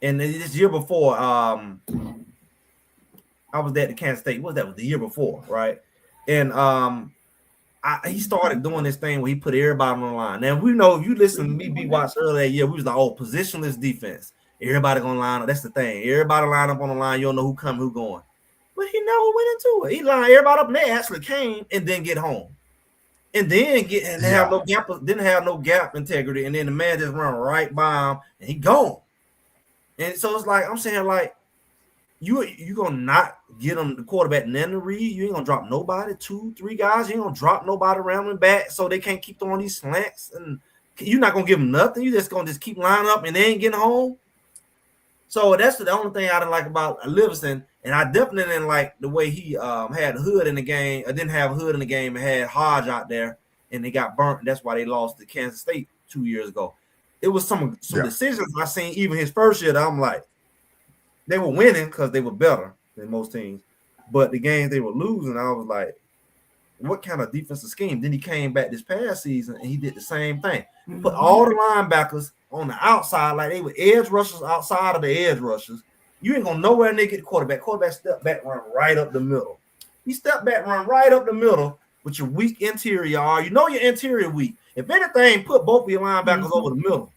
Speaker 3: this year before, I was at the Kansas State. What was that? Was the year before, right? And he started doing this thing where he put everybody on the line. Now, we know, if you listen to me be watched earlier that year, we was like, oh, positionless defense. Everybody gonna line up. That's the thing. Everybody line up on the line. You don't know who coming, who going. But he never went into it. He lined everybody up, and they actually came and then get home. And then have no gap, didn't have no gap integrity. And then the man just run right by him and he gone. And so it's like, I'm saying, like, you gonna not get them the quarterback and then the read. You ain't gonna drop nobody, 2-3 guys. You ain't gonna drop nobody around and back so they can't keep throwing these slants. And you're not gonna give them nothing. You just gonna keep lining up and they ain't getting home. So that's the only thing I didn't like about Livingston. And I definitely didn't like the way he had Hood in the game. I didn't have Hood in the game and had Hodge out there, and they got burnt. And that's why they lost to Kansas State 2 years ago. It was some decisions I seen even his first year that I'm like, they were winning because they were better than most teams. But the games they were losing, I was like, what kind of defensive scheme? Then he came back this past season and he did the same thing. Mm-hmm. Put all the linebackers on the outside like they were edge rushers outside of the edge rushers. You ain't going to know where they get the quarterback. Quarterback step back, run right up the middle. He step back, run right up the middle with your weak interior. You know your interior weak. If anything, put both of your linebackers over the middle.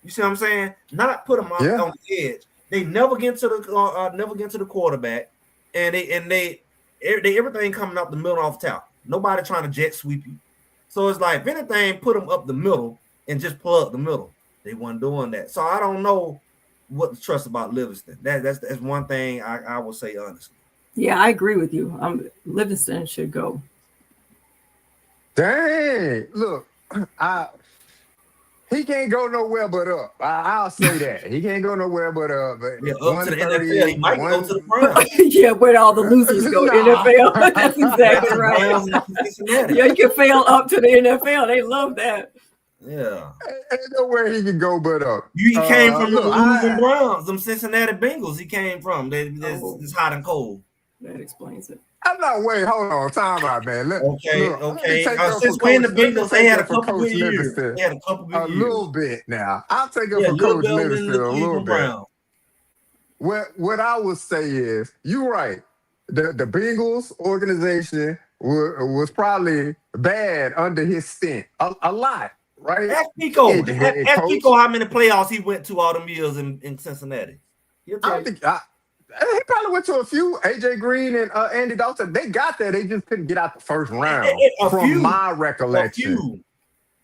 Speaker 3: You see what I'm saying? Not put them on the edge. They never get to the quarterback, and they everything coming up the middle off top. Nobody trying to jet sweep you. So it's like, if anything, put them up the middle and just plug the middle. They weren't doing that. So I don't know what to trust about Livingston. That's one thing I will say honestly.
Speaker 4: Yeah, I agree with you. Livingston should go.
Speaker 2: Dang, look, he can't go nowhere but up. I'll say that. He can't go nowhere but up. But
Speaker 3: up to the NFL. He might go to the Browns.
Speaker 4: Yeah, where all the losers go, NFL. That's exactly right. Yeah, you can fail up to the NFL. They love that.
Speaker 3: Yeah.
Speaker 2: Ain't nowhere he can go but up.
Speaker 3: He came from the losing Browns, them Cincinnati Bengals. He came from. It's hot and cold.
Speaker 4: That explains it.
Speaker 2: I'm not. Wait, hold on. Time out, man.
Speaker 3: Okay. Since when the Bengals, they had a couple good years. They had a couple good years.
Speaker 2: A little bit now. I'll take it for Coach Livingston a little bit. What I would say is, you're right. The Bengals organization was probably bad under his stint. A lot, right?
Speaker 3: Ask Pico. Ask Pico how many playoffs he went to all them years in Cincinnati.
Speaker 2: He probably went to a few. AJ Green and Andy Dalton. They got there. They just couldn't get out the first round. My recollection.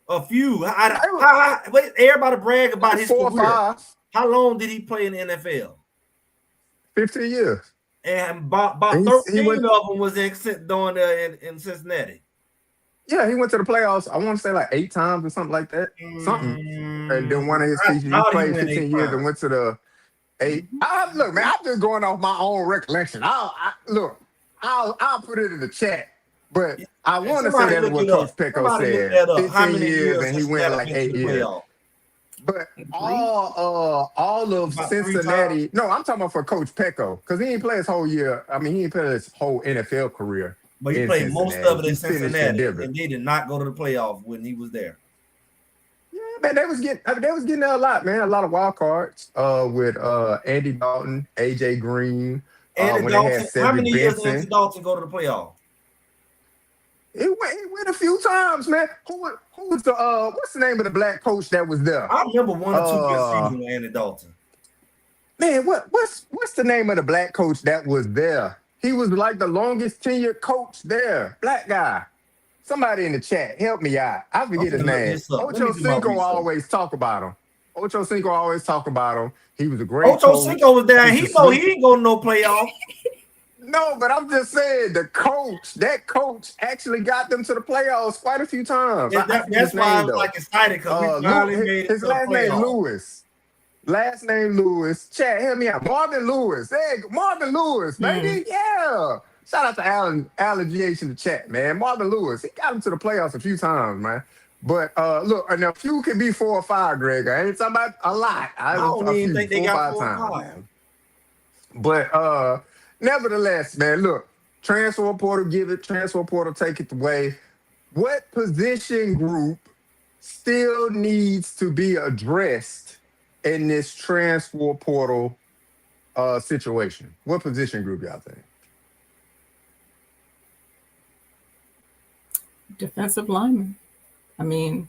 Speaker 3: A few. Everybody brag about his 4 career. 5. How long did he play in the NFL?
Speaker 2: 15 years.
Speaker 3: And about 13 of them was in Cincinnati.
Speaker 2: Yeah, he went to the playoffs. I want to say like 8 times or something like that. And then one of his teachers, he played 15 years and went to the 8. Look, man, I'm just going off my own recollection. I'll put it in the chat. But I want to say that's what Coach Pecco said. 15 years and he went like 8 years. But all of Cincinnati. No, I'm talking about for Coach Pecco, because he didn't play his whole year. I mean, he didn't play his whole NFL career.
Speaker 3: But he played most of it in Cincinnati, and they did not go to the playoffs when he was there.
Speaker 2: Yeah, Man, they was getting there a lot, man. A lot of wild cards with Andy Dalton, AJ Green,
Speaker 3: Andy
Speaker 2: when they had
Speaker 3: Dalton. How
Speaker 2: Cedric
Speaker 3: many years did Andy
Speaker 2: Benson.
Speaker 3: Dalton go to the playoff?
Speaker 2: It went a few times, man. Who was the what's the name of the black coach that was there?
Speaker 3: I remember 1 or 2 good
Speaker 2: Uh,
Speaker 3: seasons with Andy Dalton.
Speaker 2: Man, what's the name of the black coach that was there? He was like the longest tenured coach there. Black guy. Somebody in the chat, help me out. I forget his name. Ocho Cinco always talk about him. Ocho Cinco always talk about him. He was a great
Speaker 3: Ocho
Speaker 2: coach.
Speaker 3: Cinco was there. He know he ain't going to no playoff.
Speaker 2: No, but I'm just saying that coach actually got them to the playoffs quite a few times.
Speaker 3: That's why I was like excited because
Speaker 2: his last name Lewis. Last name Lewis. Chat, help me out. Marvin Lewis. Hey, Marvin Lewis, baby. Yeah. Shout out to Alan GH in the chat, man. Marvin Lewis. He got him to the playoffs a few times, man. But look, and a few can be 4 or 5, Greg. I ain't talking about a lot.
Speaker 3: I don't even think they got 4 or 5.
Speaker 2: Man. But nevertheless, man, look, transfer portal give it, transfer portal take it away. What position group still needs to be addressed in this transfer portal situation? What position group y'all think?
Speaker 4: Defensive lineman. I mean,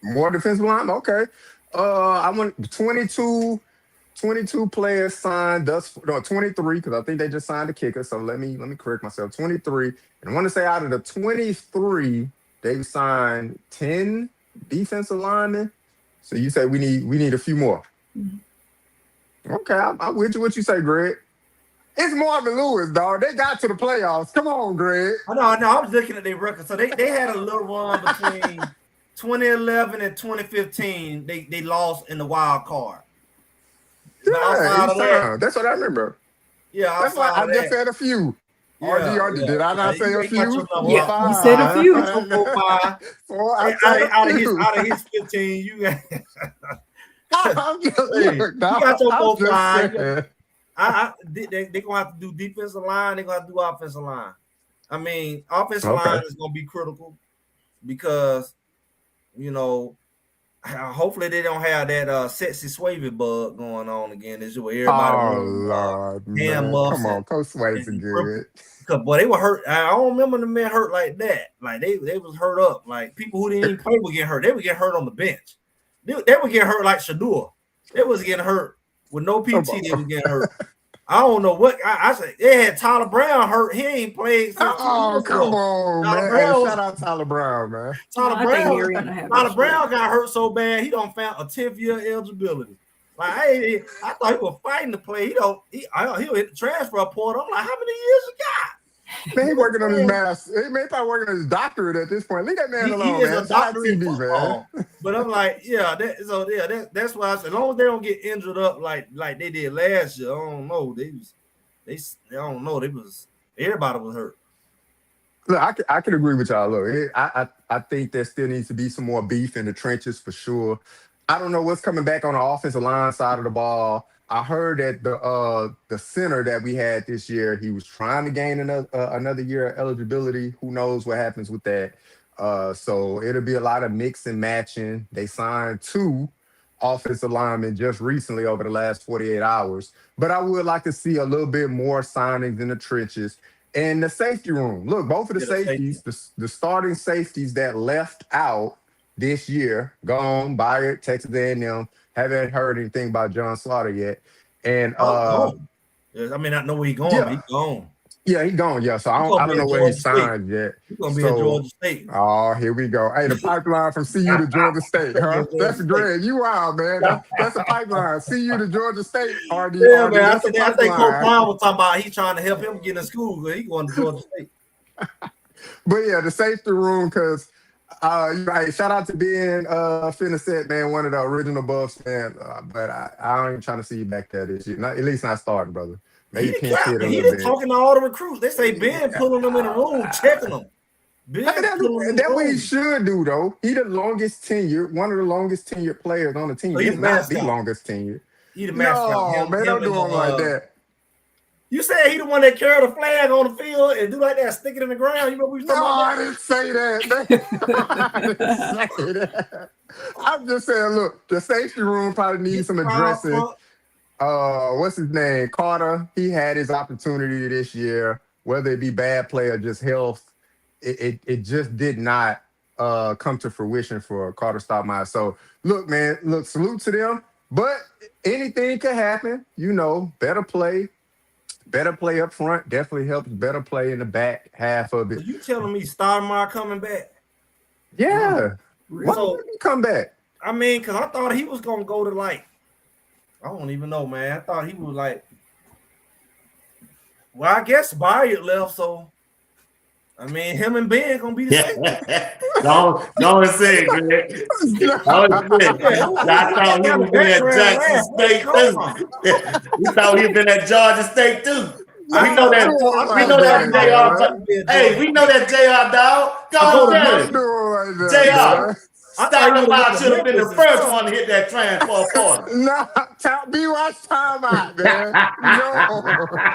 Speaker 2: more defensive lineman. Okay. I want 22 players signed. 23 because I think they just signed a kicker. So let me correct myself. 23, and I want to say out of the 23, they've signed 10 defensive linemen. So you say we need a few more. Mm-hmm. Okay, I'm with you. What you say, Greg? It's Marvin Lewis, dog. They got to the playoffs. Come on, Greg.
Speaker 3: No, I was looking at their record. So they had a little run between 2011 and 2015. They lost in the wild card.
Speaker 2: Yeah, that's what I remember.
Speaker 3: Yeah,
Speaker 2: that's why I just said a few. Yeah, did I not say a few?
Speaker 4: Yeah, you said a few.
Speaker 3: Out of his 15, you got. You got your 4-5. They're gonna have to do defensive line. They're gonna have to do offensive line. I mean, offensive line is gonna be critical because hopefully they don't have that sexy Swavey bug going on again. This is where everybody
Speaker 2: Lord, man. Come on, Coach Swavey good.
Speaker 3: Because boy, they were hurt. I don't remember the men hurt like that. Like they was hurt up. Like people who didn't even play would get hurt. They would get hurt on the bench. They would get hurt like Shedeur. They was getting hurt with no PT. They was getting hurt. I don't know what I said. They had Tyler Brown hurt. He ain't played since 2 years
Speaker 2: come
Speaker 3: ago.
Speaker 2: on, man. Hey, shout out Tyler Brown, man.
Speaker 3: Tyler Brown got hurt so bad he don't found a 10th year eligibility. Like I thought he was fighting to play. He'll hit the transfer portal. I'm like, how many years he got?
Speaker 2: Man, he working on his master. He may probably working on his doctorate at this point. Leave that man alone, man.
Speaker 3: A doctorate man. But I'm like, that's why I said, as long as they don't get injured up like they did last year, I don't know. I don't know. Everybody was hurt.
Speaker 2: Look, I can agree with y'all. Look, I think there still needs to be some more beef in the trenches for sure. I don't know what's coming back on the offensive line side of the ball. I heard that the center that we had this year, he was trying to gain another year of eligibility. Who knows what happens with that? So it'll be a lot of mix and matching. They signed 2 offensive linemen just recently over the last 48 hours. But I would like to see a little bit more signings in the trenches. And the safety room. Look, both of the safeties, the starting safeties that left out this year, gone, Bayard, Texas A&M. Haven't heard anything about John Slaughter yet. And
Speaker 3: I mean, I know where he's going, but he's gone.
Speaker 2: Yeah, he's gone. Yeah, so I don't know where he signed yet.
Speaker 3: He's gonna be at Georgia State.
Speaker 2: Oh, here we go. Hey, the pipeline from CU to Georgia State, huh? That's great. You wild, man. That's a pipeline. CU to Georgia State.
Speaker 3: Yeah, man. I think Coach Brown was talking about he's trying to help him get in school, but he's going to Georgia State.
Speaker 2: But yeah, the safety room, because shout out to being finna set, man, one of the original Buffs, man. But I ain't trying to see you back there this year. At least not starting, brother. Maybe
Speaker 3: he just talking to all the recruits. They say Ben pulling them in the room, checking them.
Speaker 2: That's what he should do, though. He the longest tenured, one of the longest tenured players on the team.
Speaker 3: So
Speaker 2: he's not the longest tenured.
Speaker 3: He the mascot.
Speaker 2: No, man, don't do him like that.
Speaker 3: You said he the one that carried a flag on the field and do like that, stick it in the ground. You know what we was talking about?
Speaker 2: I didn't say that. I didn't say that. I'm just saying, look, the safety room probably needs some addressing. What's his name? Carter. He had his opportunity this year, whether it be bad play or just health. It just did not come to fruition for Carter Stoudemire. So look, man, salute to them. But anything could happen, better play up front definitely helps. Better play in the back half of it.
Speaker 3: So you telling me Stoudemire coming back?
Speaker 2: Yeah. Why would he come back?
Speaker 3: I mean, because I thought he was going to go to I don't even know, man. I thought he was well, I guess Bayard left, so I mean, him and Ben going to be the same.
Speaker 5: Don't say it, Greg. I thought he was been at Jackson State, too. We thought he'd been at Georgia State, too. We know that JR. Hey, we know that JR, dog. Go ahead. JR. Stoudemire should have been the first one to hit that transfer portal.
Speaker 2: B-Watch time out, man.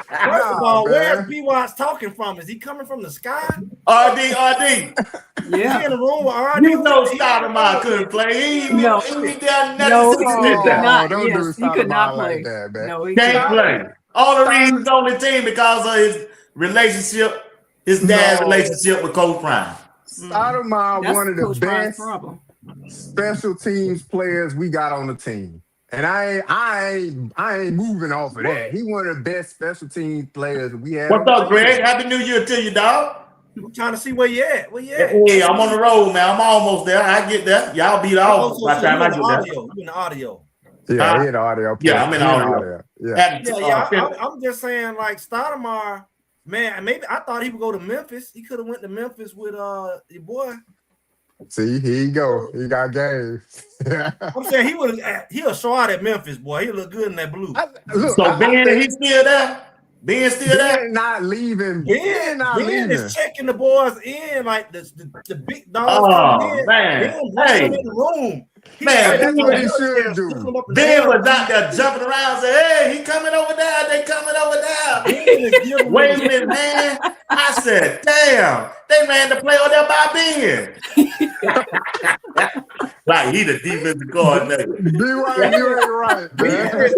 Speaker 3: First of all, where's B-Watch talking from? Is he coming from the sky?
Speaker 5: RD.
Speaker 3: Yeah. He in the room with RD.
Speaker 5: You know Stoudemire couldn't play. He
Speaker 4: could not play.
Speaker 2: Like that, man.
Speaker 5: No, he can't play. All the reasons on the team because of his relationship, his dad's relationship with Coach Prime.
Speaker 2: Stoudemire, one of the best special teams players we got on the team. And I ain't moving off of that. He one of the best special teams players we have.
Speaker 5: What's up, Greg? Happy New Year to you, dog.
Speaker 3: I'm trying to see where you at.
Speaker 5: Hey, I'm on the road, man. I'm almost there. I get there. Y'all beat off by the time I get there.
Speaker 3: You in the audio.
Speaker 2: Yeah, he in the audio.
Speaker 5: Yeah, I'm in audio.
Speaker 3: Yeah. I'm just saying, Stoudemire, man, maybe I thought he would go to Memphis. He could have went to Memphis with your boy.
Speaker 2: See, here you go. He got game.
Speaker 3: I'm saying he'll show out at Memphis, boy. He'll look good in that blue.
Speaker 5: Ben, he's still there? Ben still there?
Speaker 2: Ben not leaving. Ben
Speaker 3: is checking the boys in like the big dogs.
Speaker 5: Oh, man.
Speaker 3: Ben in the room.
Speaker 2: That's what he should do.
Speaker 5: Ben was out there jumping around saying, hey, he coming over there. They coming over there. Wait a minute, man. I said, damn, they ran the play on there by Ben. Like he the defensive coordinator.
Speaker 2: You ain't right, man.
Speaker 3: Ben is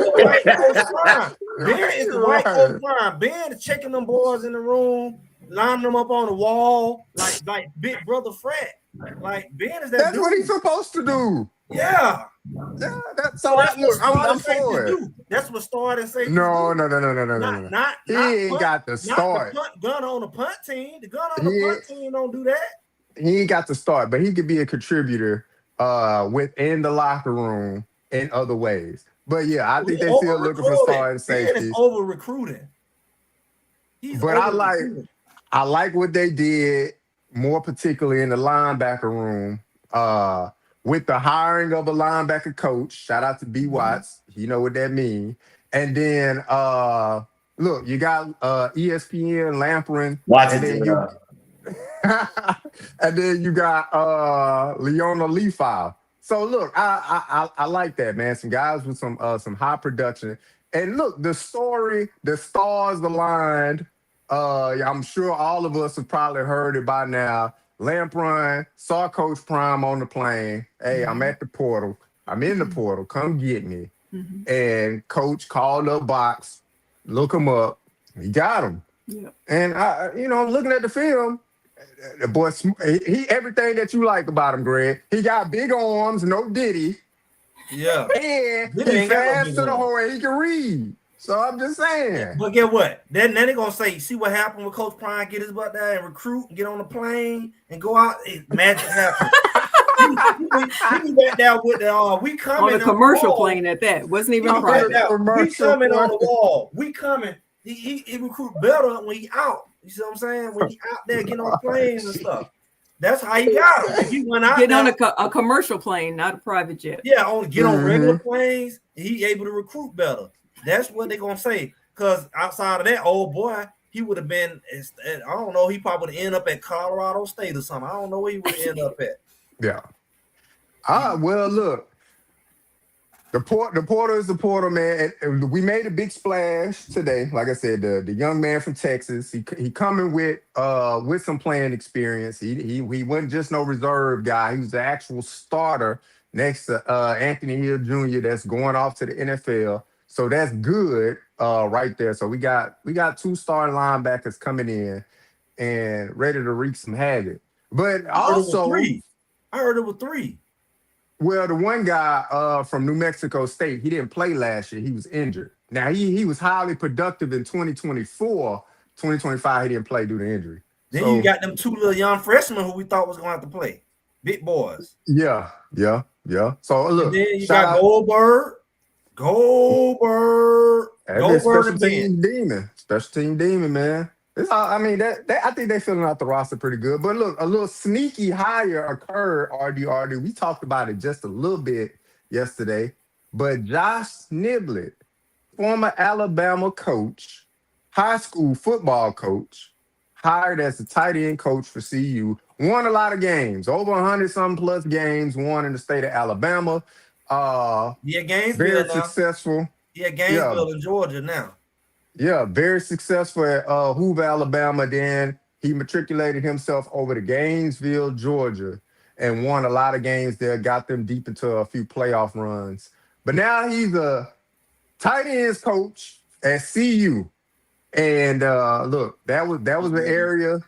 Speaker 3: the white Coach Prime. Ben is checking them boys in the room, lining them up on the wall, like big brother Fred. Like Ben is that.
Speaker 2: That's what he's supposed to do.
Speaker 3: Yeah.
Speaker 2: I'm for it.
Speaker 3: That's what started saying.
Speaker 2: No. He ain't got the
Speaker 3: start. Gun on the punt team. The gun on the punt team don't do that.
Speaker 2: He ain't got the start, but he could be a contributor within the locker room in other ways. But yeah, I think they still looking for starting safety.
Speaker 3: He is over recruiting.
Speaker 2: But I like what they did, more particularly in the linebacker room. With the hiring of a linebacker coach, shout out to B. Watts, you know what that means. And then, look, you got ESPN, Lamprey, and then you got Leona Leafile. So look, I like that, man. Some guys with some high production. And look, the stars aligned. I'm sure all of us have probably heard it by now. Lamprey saw Coach Prime on the plane. Hey, I'm at the portal. I'm in the portal. Come get me. And Coach called up Box, look him up. He got him. Yeah. And I'm looking at the film. The boy, he everything that you like about him, Greg. He got big arms, no Diddy.
Speaker 3: Yeah.
Speaker 2: And he's fast to the hole and he can read. So I'm just saying.
Speaker 3: But get what? Then they're gonna say, see what happened with Coach Prime, get his butt there and recruit, get on the plane and go out. Magic happened. he went down with the we coming
Speaker 4: on a commercial plane at that. Wasn't even private.
Speaker 3: We coming on the wall. We coming. He recruit better when he out. You see what I'm saying? When he out there getting on planes and stuff. That's how he got him. He went out.
Speaker 4: Get on a commercial plane, not a private jet.
Speaker 3: Yeah, get on regular planes. He able to recruit better. That's what they're gonna say. Because outside of that, old boy, he would have been. I don't know. He probably would end up at Colorado State or something. I don't know where he would end up at.
Speaker 2: Yeah. Well, look. The portal is the portal, man. And we made a big splash today. Like I said, the young man from Texas, he coming with some playing experience. He wasn't just no reserve guy. He was the actual starter next to Anthony Hill Jr. that's going off to the NFL. So that's good right there. So we got 2 starting linebackers coming in and ready to wreak some havoc. But also,
Speaker 3: I heard it was 3.
Speaker 2: Well, the one guy from New Mexico State, he didn't play last year. He was injured. Now, he was highly productive in 2024. 2025, he didn't play due to injury.
Speaker 3: Then you got them 2 little young freshmen who we thought was going to have to play. Big boys.
Speaker 2: Yeah. So, look.
Speaker 3: And then you got Goldberg.
Speaker 2: Special team demon, man. I think they filling out the roster pretty good. But look, a little sneaky hire occurred, RD. We talked about it just a little bit yesterday. But Josh Niblett, former Alabama coach, high school football coach, hired as the tight end coach for CU, won a lot of games, over 100-some plus games, won in the state of Alabama.
Speaker 3: Gainesville
Speaker 2: very
Speaker 3: now.
Speaker 2: Successful.
Speaker 3: Gainesville in Georgia now.
Speaker 2: Yeah, very successful at Hoover, Alabama. Then he matriculated himself over to Gainesville, Georgia, and won a lot of games there, got them deep into a few playoff runs. But now he's a tight ends coach at CU. And look, that was an area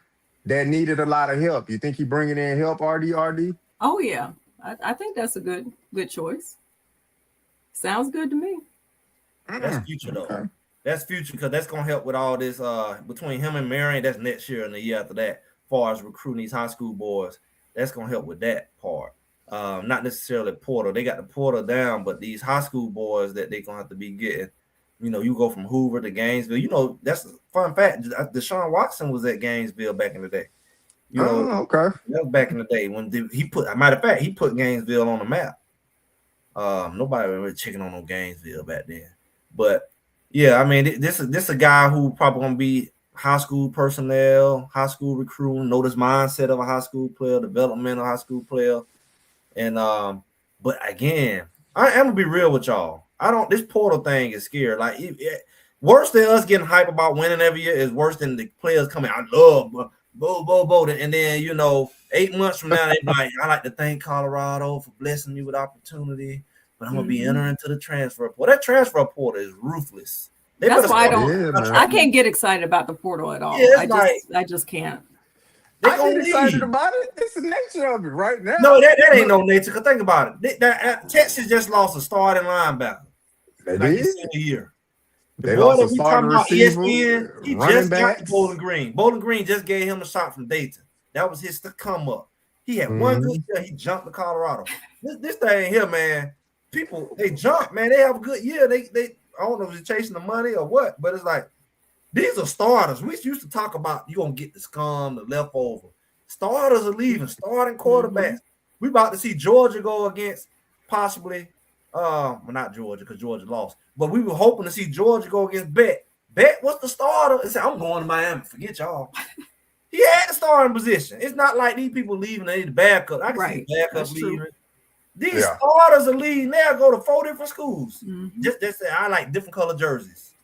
Speaker 2: that needed a lot of help. You think he bringing in help, RD?
Speaker 4: Oh, yeah. I think that's a good choice. Sounds good to me.
Speaker 3: That's future, though.
Speaker 2: Okay.
Speaker 3: That's future because that's going to help with all this between him and Marion. That's next year and the year after that. As far as recruiting these high school boys, that's going to help with that part. Not necessarily portal. They got the portal down, but these high school boys that they're going to have to be getting, you go from Hoover to Gainesville. That's a fun fact. Deshaun Watson was at Gainesville back in the day.
Speaker 2: Okay.
Speaker 3: That was back in the day when he put, matter of fact, he put Gainesville on the map. Nobody really checking on no Gainesville back then. But yeah, this is a guy who probably gonna be high school personnel, high school recruiting, know this mindset of a high school player, developmental high school player. And but again, I am gonna be real with y'all. This portal thing is scary. Like worse than us getting hype about winning every year is worse than the players coming. I love Bo, and then 8 months from now they like, I like to thank Colorado for blessing me with opportunity, but I'm gonna be entering to the transfer portal. That transfer portal is ruthless.
Speaker 4: That's why I can't get excited about the portal at all.
Speaker 3: Yeah,
Speaker 4: I just can't.
Speaker 2: I get excited about it. It's the nature of it right now.
Speaker 3: No, that ain't no nature. Cause think about it. Texas just lost a starting linebacker.
Speaker 2: They did
Speaker 3: a year.
Speaker 2: They lost a starting receiver.
Speaker 3: ESPN, he just got Bowling Green. Bowling Green just gave him a shot from Dayton. That was his to come up. He had one good year. He jumped to Colorado. This thing here, man. People they jump, man. They have a good year. They I don't know if they're chasing the money or what, but it's like these are starters. We used to talk about you gonna get the scum, the leftover. Starters are leaving, starting quarterbacks. We about to see Georgia go against possibly not Georgia because Georgia lost, but we were hoping to see Georgia go against Bet. Bet was the starter and said, I'm going to Miami. Forget y'all. He had the starting position. It's not like these people leaving, they need the backup. I can see the backup leaving. True. These starters are leaving now, go to 4 different schools. Just say I like different color jerseys.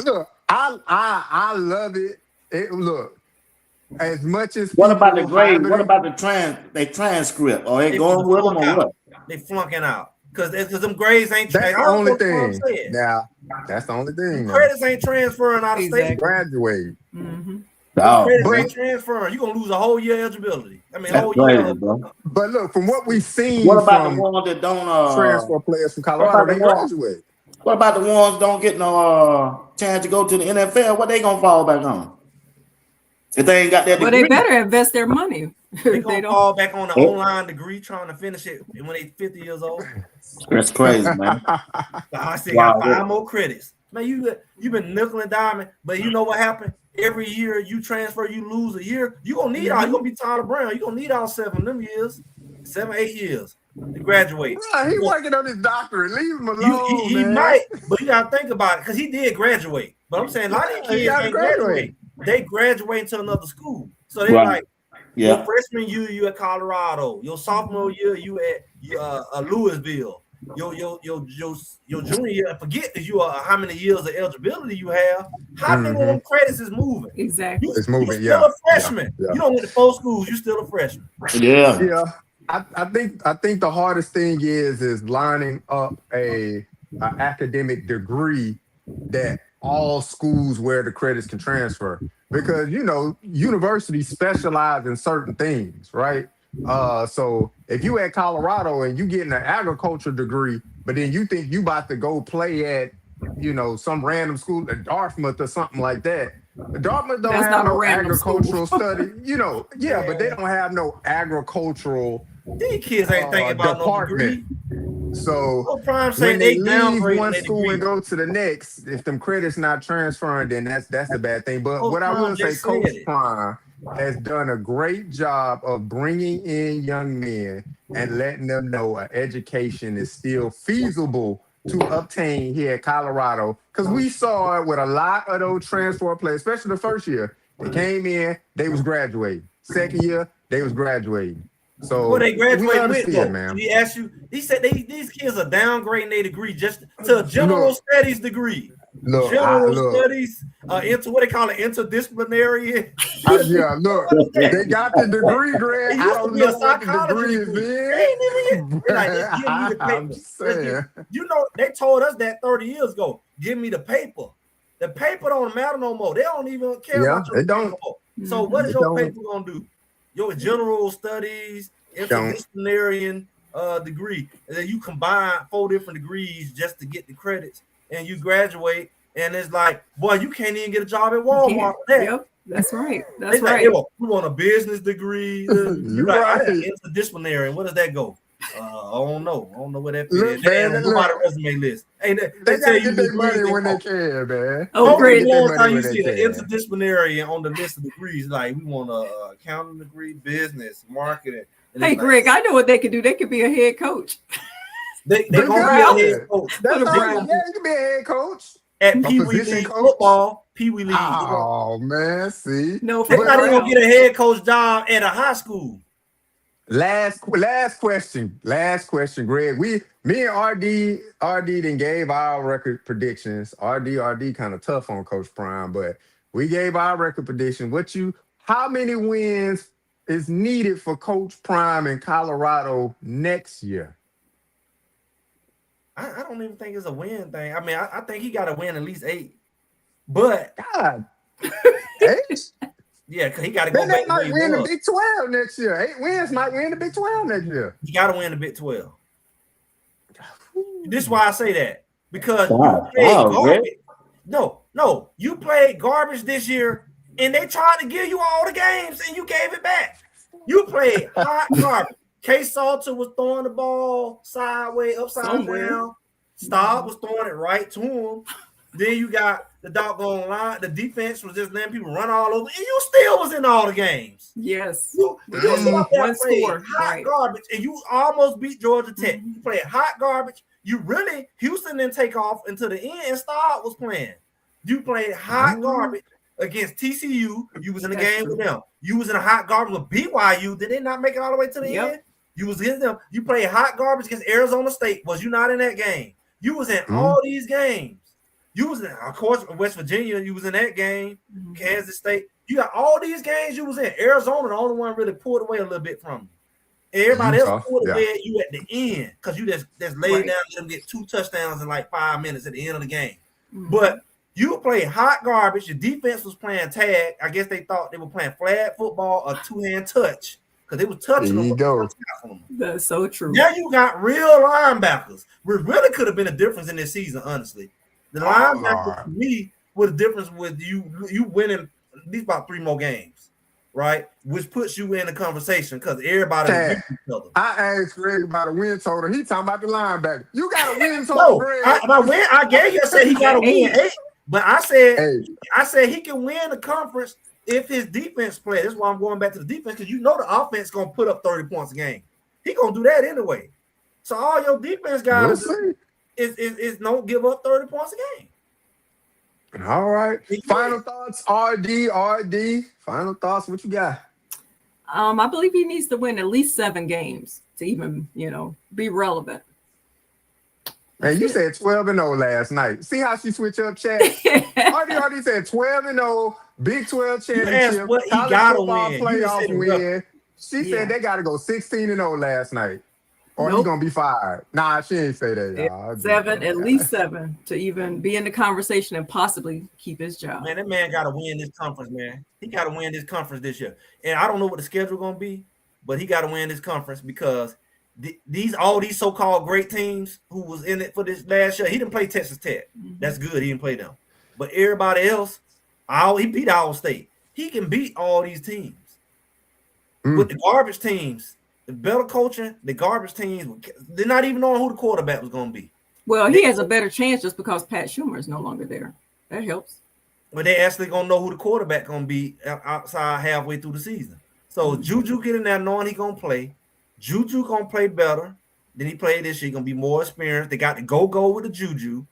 Speaker 2: Look, I love it. Look, as much as
Speaker 5: what about the grade? What about the transcript? Are they going with them or what?
Speaker 3: They flunking out because them grades ain't.
Speaker 2: That's the only thing. Now, that's the only thing.
Speaker 3: Credits ain't transferring out of state.
Speaker 2: Graduate.
Speaker 3: Credits ain't transferring. You're gonna lose a whole year eligibility. Whole year.
Speaker 2: Bro. But look, from what we've seen,
Speaker 5: what about the ones that don't
Speaker 2: transfer players from Colorado? They graduate.
Speaker 5: What about the ones don't get no chance to go to the NFL? What they gonna fall back on? If they ain't got that degree.
Speaker 4: Well, they better invest their money.
Speaker 3: They don't fall back on the online degree trying to finish it when they 50 years old.
Speaker 5: That's crazy, man.
Speaker 3: I still got 5 more credits. Man, you've been nickel and diming, but you know what happened? Every year you transfer, you lose a year. You're gonna need all. You're gonna be Tyler Brown. You're gonna need all 7 of them years, 7, 8 years to graduate.
Speaker 2: Bro, he working on his doctorate. Leave him alone.
Speaker 3: He might, but you gotta think about it because he did graduate. But I'm saying a lot of these kids ain't graduate. They graduate into another school. So they like your freshman year you at Colorado, your sophomore year you at Louisville, your junior year. Forget that you are how many years of eligibility you have. How many of them credits is moving?
Speaker 4: Exactly.
Speaker 2: It's
Speaker 3: You
Speaker 2: moving.
Speaker 3: still
Speaker 2: Yeah.
Speaker 3: a freshman.
Speaker 2: Yeah.
Speaker 3: You don't went to 4 schools. You still a freshman.
Speaker 5: Yeah.
Speaker 2: Yeah. I think the hardest thing is lining up a academic degree that all schools where the credits can transfer, because universities specialize in certain things, right? So if you at Colorado and you getting an agriculture degree, but then you think you about to go play at some random school at Dartmouth or something like that. Dartmouth don't
Speaker 4: That's
Speaker 2: have
Speaker 4: not a
Speaker 2: no
Speaker 4: random school.
Speaker 2: agricultural study, yeah, but they don't have no agricultural
Speaker 3: These kids ain't thinking about no
Speaker 2: department.
Speaker 3: degree.
Speaker 2: So
Speaker 3: No prime saying
Speaker 2: when they
Speaker 3: they
Speaker 2: leave
Speaker 3: downgrading
Speaker 2: one
Speaker 3: their
Speaker 2: school and
Speaker 3: degree.
Speaker 2: go to the next, if them credits not transferring, then that's the bad thing. But
Speaker 3: Coach
Speaker 2: what I
Speaker 3: Prime
Speaker 2: will say,
Speaker 3: just said
Speaker 2: Coach
Speaker 3: it.
Speaker 2: Prime has done a great job of bringing in young men and letting them know an education is still feasible to obtain here at Colorado. Because we saw it with a lot of those transfer players, especially the first year. They came in, they was graduating. Second year, they was graduating. So
Speaker 3: What they
Speaker 2: we
Speaker 3: graduating
Speaker 2: love to
Speaker 3: with
Speaker 2: see it,
Speaker 3: though?
Speaker 2: man.
Speaker 3: Did he ask you? He said these kids are downgrading their degree just to a general
Speaker 2: Look,
Speaker 3: studies degree.
Speaker 2: look,
Speaker 3: General
Speaker 2: look.
Speaker 3: studies, into what they call it, interdisciplinary.
Speaker 2: Yeah, look,
Speaker 3: What is
Speaker 2: they
Speaker 3: that?
Speaker 2: got the degree, Greg.
Speaker 3: It
Speaker 2: I
Speaker 3: used to
Speaker 2: don't
Speaker 3: be a
Speaker 2: know what the
Speaker 3: psychology
Speaker 2: degree is
Speaker 3: degree. They
Speaker 2: in.
Speaker 3: ain't even get. They like, just give me the
Speaker 2: I'm
Speaker 3: paper.
Speaker 2: just
Speaker 3: Let's
Speaker 2: saying.
Speaker 3: they told us that 30 years ago. Give me the paper. The paper don't matter no more. They don't even care
Speaker 2: Yeah,
Speaker 3: about your
Speaker 2: it
Speaker 3: degree
Speaker 2: don't.
Speaker 3: no more. So what is
Speaker 2: It
Speaker 3: your
Speaker 2: don't.
Speaker 3: paper gonna do? Your general studies,
Speaker 2: Don't.
Speaker 3: interdisciplinary degree, and then you combine 4 different degrees just to get the credits, and you graduate, and it's like, boy, you can't even get a job at Walmart for that.
Speaker 4: Yep, that's right. That's
Speaker 3: It's like,
Speaker 4: right.
Speaker 3: hey, well, we want a business degree. You
Speaker 2: You
Speaker 3: like, I got
Speaker 2: right.
Speaker 3: interdisciplinary, and where does that go? I don't know. I don't know where that fit
Speaker 2: Look,
Speaker 3: in. That ain't
Speaker 2: man,
Speaker 3: on
Speaker 2: look.
Speaker 3: nobody's resume list. Hey, they
Speaker 2: They
Speaker 3: tell
Speaker 2: gotta
Speaker 3: you
Speaker 2: get their
Speaker 3: degrees
Speaker 2: money
Speaker 3: they
Speaker 2: when they
Speaker 3: want.
Speaker 2: can, man.
Speaker 4: Oh,
Speaker 2: They
Speaker 3: Over
Speaker 2: gotta
Speaker 3: the
Speaker 2: get their
Speaker 3: last
Speaker 2: money
Speaker 3: time you
Speaker 2: when they
Speaker 3: see the
Speaker 2: can.
Speaker 3: interdisciplinary on the list of degrees, like we want a accounting degree, business, marketing. And
Speaker 4: Hey,
Speaker 3: it's like,
Speaker 4: Greg, I know what they could do. They could be a head coach.
Speaker 3: they
Speaker 2: They
Speaker 3: gonna be a
Speaker 2: got
Speaker 3: head
Speaker 2: it.
Speaker 3: coach.
Speaker 2: That's
Speaker 4: For the
Speaker 2: all.
Speaker 4: Browns.
Speaker 2: Yeah, you can be a head coach,
Speaker 3: At
Speaker 2: a
Speaker 3: Pee Wee
Speaker 2: position
Speaker 3: League
Speaker 2: coach.
Speaker 3: football, Pee Wee League.
Speaker 2: Oh man, see.
Speaker 4: No, for
Speaker 3: They're
Speaker 4: the
Speaker 3: not even gonna
Speaker 4: Browns.
Speaker 3: get a head coach job at a high school.
Speaker 2: Last question, Greg. Me and RD then gave our record predictions. RD kind of tough on Coach Prime, but we gave our record prediction. How many wins is needed for Coach Prime in Colorado next year?
Speaker 3: I don't even think it's a win thing. I mean, I think he got to win at least 8. But
Speaker 2: God, 8?
Speaker 3: yeah, because he got to
Speaker 2: Then
Speaker 3: go back
Speaker 2: they
Speaker 3: to where
Speaker 2: might
Speaker 3: he
Speaker 2: win the
Speaker 3: was.
Speaker 2: Big 12 next year. 8 wins might win the Big 12 next year.
Speaker 3: He got to win the Big 12. This is why I say that. Because you
Speaker 5: Wow,
Speaker 3: played
Speaker 5: wow, Greg.
Speaker 3: garbage. No, you played garbage this year, and they tried to give you all the games, and you gave it back. You played hot garbage. K. Salter was throwing the ball sideways, upside down. Staub was throwing it right to him. Then you got the doggone line. The defense was just letting people run all over, and you still was in all the games.
Speaker 4: Yes.
Speaker 3: You sit up there
Speaker 4: One
Speaker 3: and played
Speaker 4: score,
Speaker 3: hot
Speaker 4: right.
Speaker 3: garbage, and you almost beat Georgia Tech. You played hot garbage. You really, Houston didn't take off until the end, and Staub was playing. You played hot garbage against TCU. You was in the game with them. You was in a hot garbage with BYU. Did they not make it all the way to the end? You was against them. You played hot garbage against Arizona State. Was you not in that game? You was in all these games. You was in, of course, West Virginia. You was in that game. Kansas State. You got all these games you was in. Arizona, the only one really pulled away a little bit from you. Everybody else pulled away at you at the end because you just laid down and let them get 2 touchdowns in like 5 minutes at the end of the game. But you played hot garbage. Your defense was playing tag. I guess they thought they were playing flag football or 2-hand touch because they were touching
Speaker 2: There you
Speaker 3: them.
Speaker 2: go.
Speaker 4: That's so true.
Speaker 3: Now you got real linebackers, which really could have been a difference in this season, honestly. The linebackers for me were the difference with you winning at least about 3 more games, right? Which puts you in the conversation because everybody
Speaker 2: Chad, I asked Greg about a win total. He talking about the linebacker. You got a win total, Greg.
Speaker 3: I gave you. I said he got to win 8, but I said he can win the conference if his defense plays. That's why I'm going back to the defense because you know the offense is gonna put up 30 points a game. He gonna do that anyway. So all your defense guys is don't give up 30 points a game.
Speaker 2: All right. Final thoughts, RD. Final thoughts. What you got?
Speaker 4: I believe he needs to win at least 7 games to even, be relevant.
Speaker 2: Man, you said 12-0 last night. See how she switched up, chat? RD said 12-0, Big 12 championship,
Speaker 3: what he
Speaker 2: college
Speaker 3: gotta
Speaker 2: football
Speaker 3: win.
Speaker 2: playoff
Speaker 3: You
Speaker 2: win. She said they got to go 16-0 last night, or he's gonna be fired. Nah, she ain't say that, y'all.
Speaker 4: At least 7 to even be in the conversation and possibly keep his job.
Speaker 3: Man, that man got to win this conference, man. He got to win this conference this year. And I don't know what the schedule gonna be, but he got to win this conference because all these so-called great teams who was in it for this last year, he didn't play Texas Tech. That's good. He didn't play them. But everybody else, he beat Iowa State. He can beat all these teams. With the garbage teams, the better coaching, the garbage teams, they're not even knowing who the quarterback was going to be.
Speaker 4: Well, he has a better chance just because Pat Schumer is no longer there. That helps.
Speaker 3: But they actually going to know who the quarterback going to be outside halfway through the season. So Juju get in there knowing he going to play. Juju going to play better than he played this year. Going to be more experienced. They got to go with the Juju.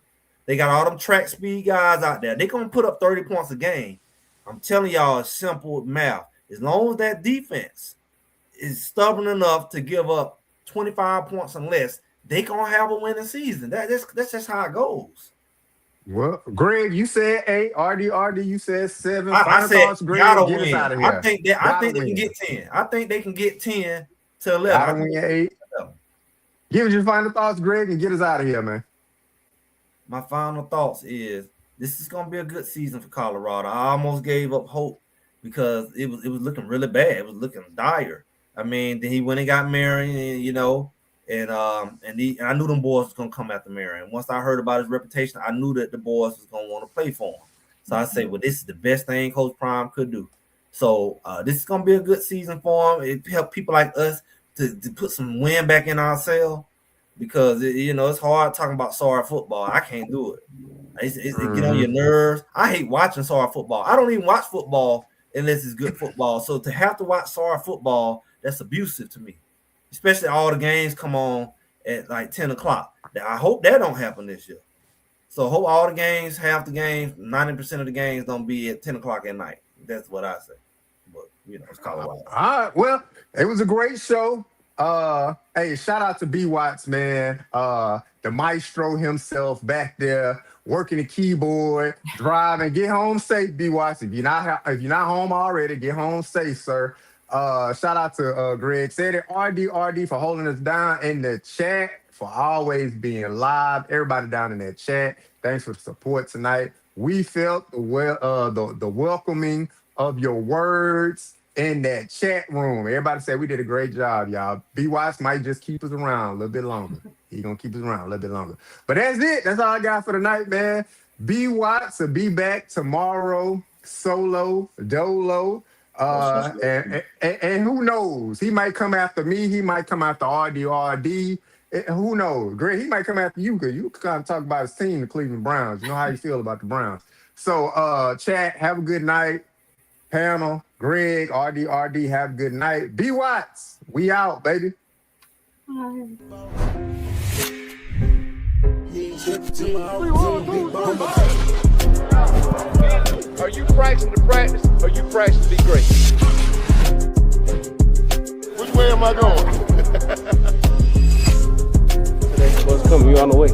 Speaker 3: They got all them track speed guys out there. They're going to put up 30 points a game. I'm telling y'all, it's simple math. As long as that defense is stubborn enough to give up 25 points and less, they going to have a winning season. That's just how it goes.
Speaker 2: Well, Greg, you said 8. RD, you said 7.
Speaker 3: I said,
Speaker 2: thoughts, Greg,
Speaker 3: gotta
Speaker 2: get us
Speaker 3: win.
Speaker 2: out of here.
Speaker 3: I think they can get 10. I think they can get 10 to 11.
Speaker 2: Gotta win 8. Give us your final thoughts, Greg, and get us out of here, man.
Speaker 3: My final thoughts is this is going to be a good season for Colorado. I almost gave up hope because it was looking really bad. It was looking dire. I mean, then he went and got Marion, you know, and I knew them boys was going to come after Marion. Once I heard about his reputation, I knew that the boys was going to want to play for him. So I say, well, this is the best thing Coach Prime could do. So this is going to be a good season for him. It helped people like us to put some wind back in ourselves. Because it's hard talking about sorry football. I can't do it. It get on your nerves. I hate watching sorry football. I don't even watch football unless it's good football. So to have to watch sorry football, that's abusive to me. Especially all the games come on at like 10 o'clock. I hope that don't happen this year. So hope all the games, half the games, 90% of the games don't be at 10 o'clock at night. That's what I say. But it's Colorado.
Speaker 2: All right. Well, it was a great show. Hey, shout out to B Watts, man. The maestro himself back there working the keyboard, driving. Get home safe, B Watts. If you're not home already, get home safe, sir. Shout out to Greg. Said it, RD for holding us down in the chat, for always being live. Everybody down in that chat, thanks for the support tonight. We felt the welcoming of your words in that chat room. Everybody said we did a great job, y'all. B Watts might just keep us around a little bit longer. He's gonna keep us around a little bit longer. But that's it. That's all I got for tonight, man. B Watts will be back tomorrow, solo, dolo. And who knows? He might come after me. He might come after RD. Who knows? Greg, he might come after you because you kind of talk about his team, the Cleveland Browns. You know how you feel about the Browns. So, chat, have a good night. Panel, Greg, RD, have a good night. B Watts, we out, baby.
Speaker 6: Are you practicing to practice or you practicing to be great? Which way am I going?
Speaker 7: Today's supposed to come, you on the way.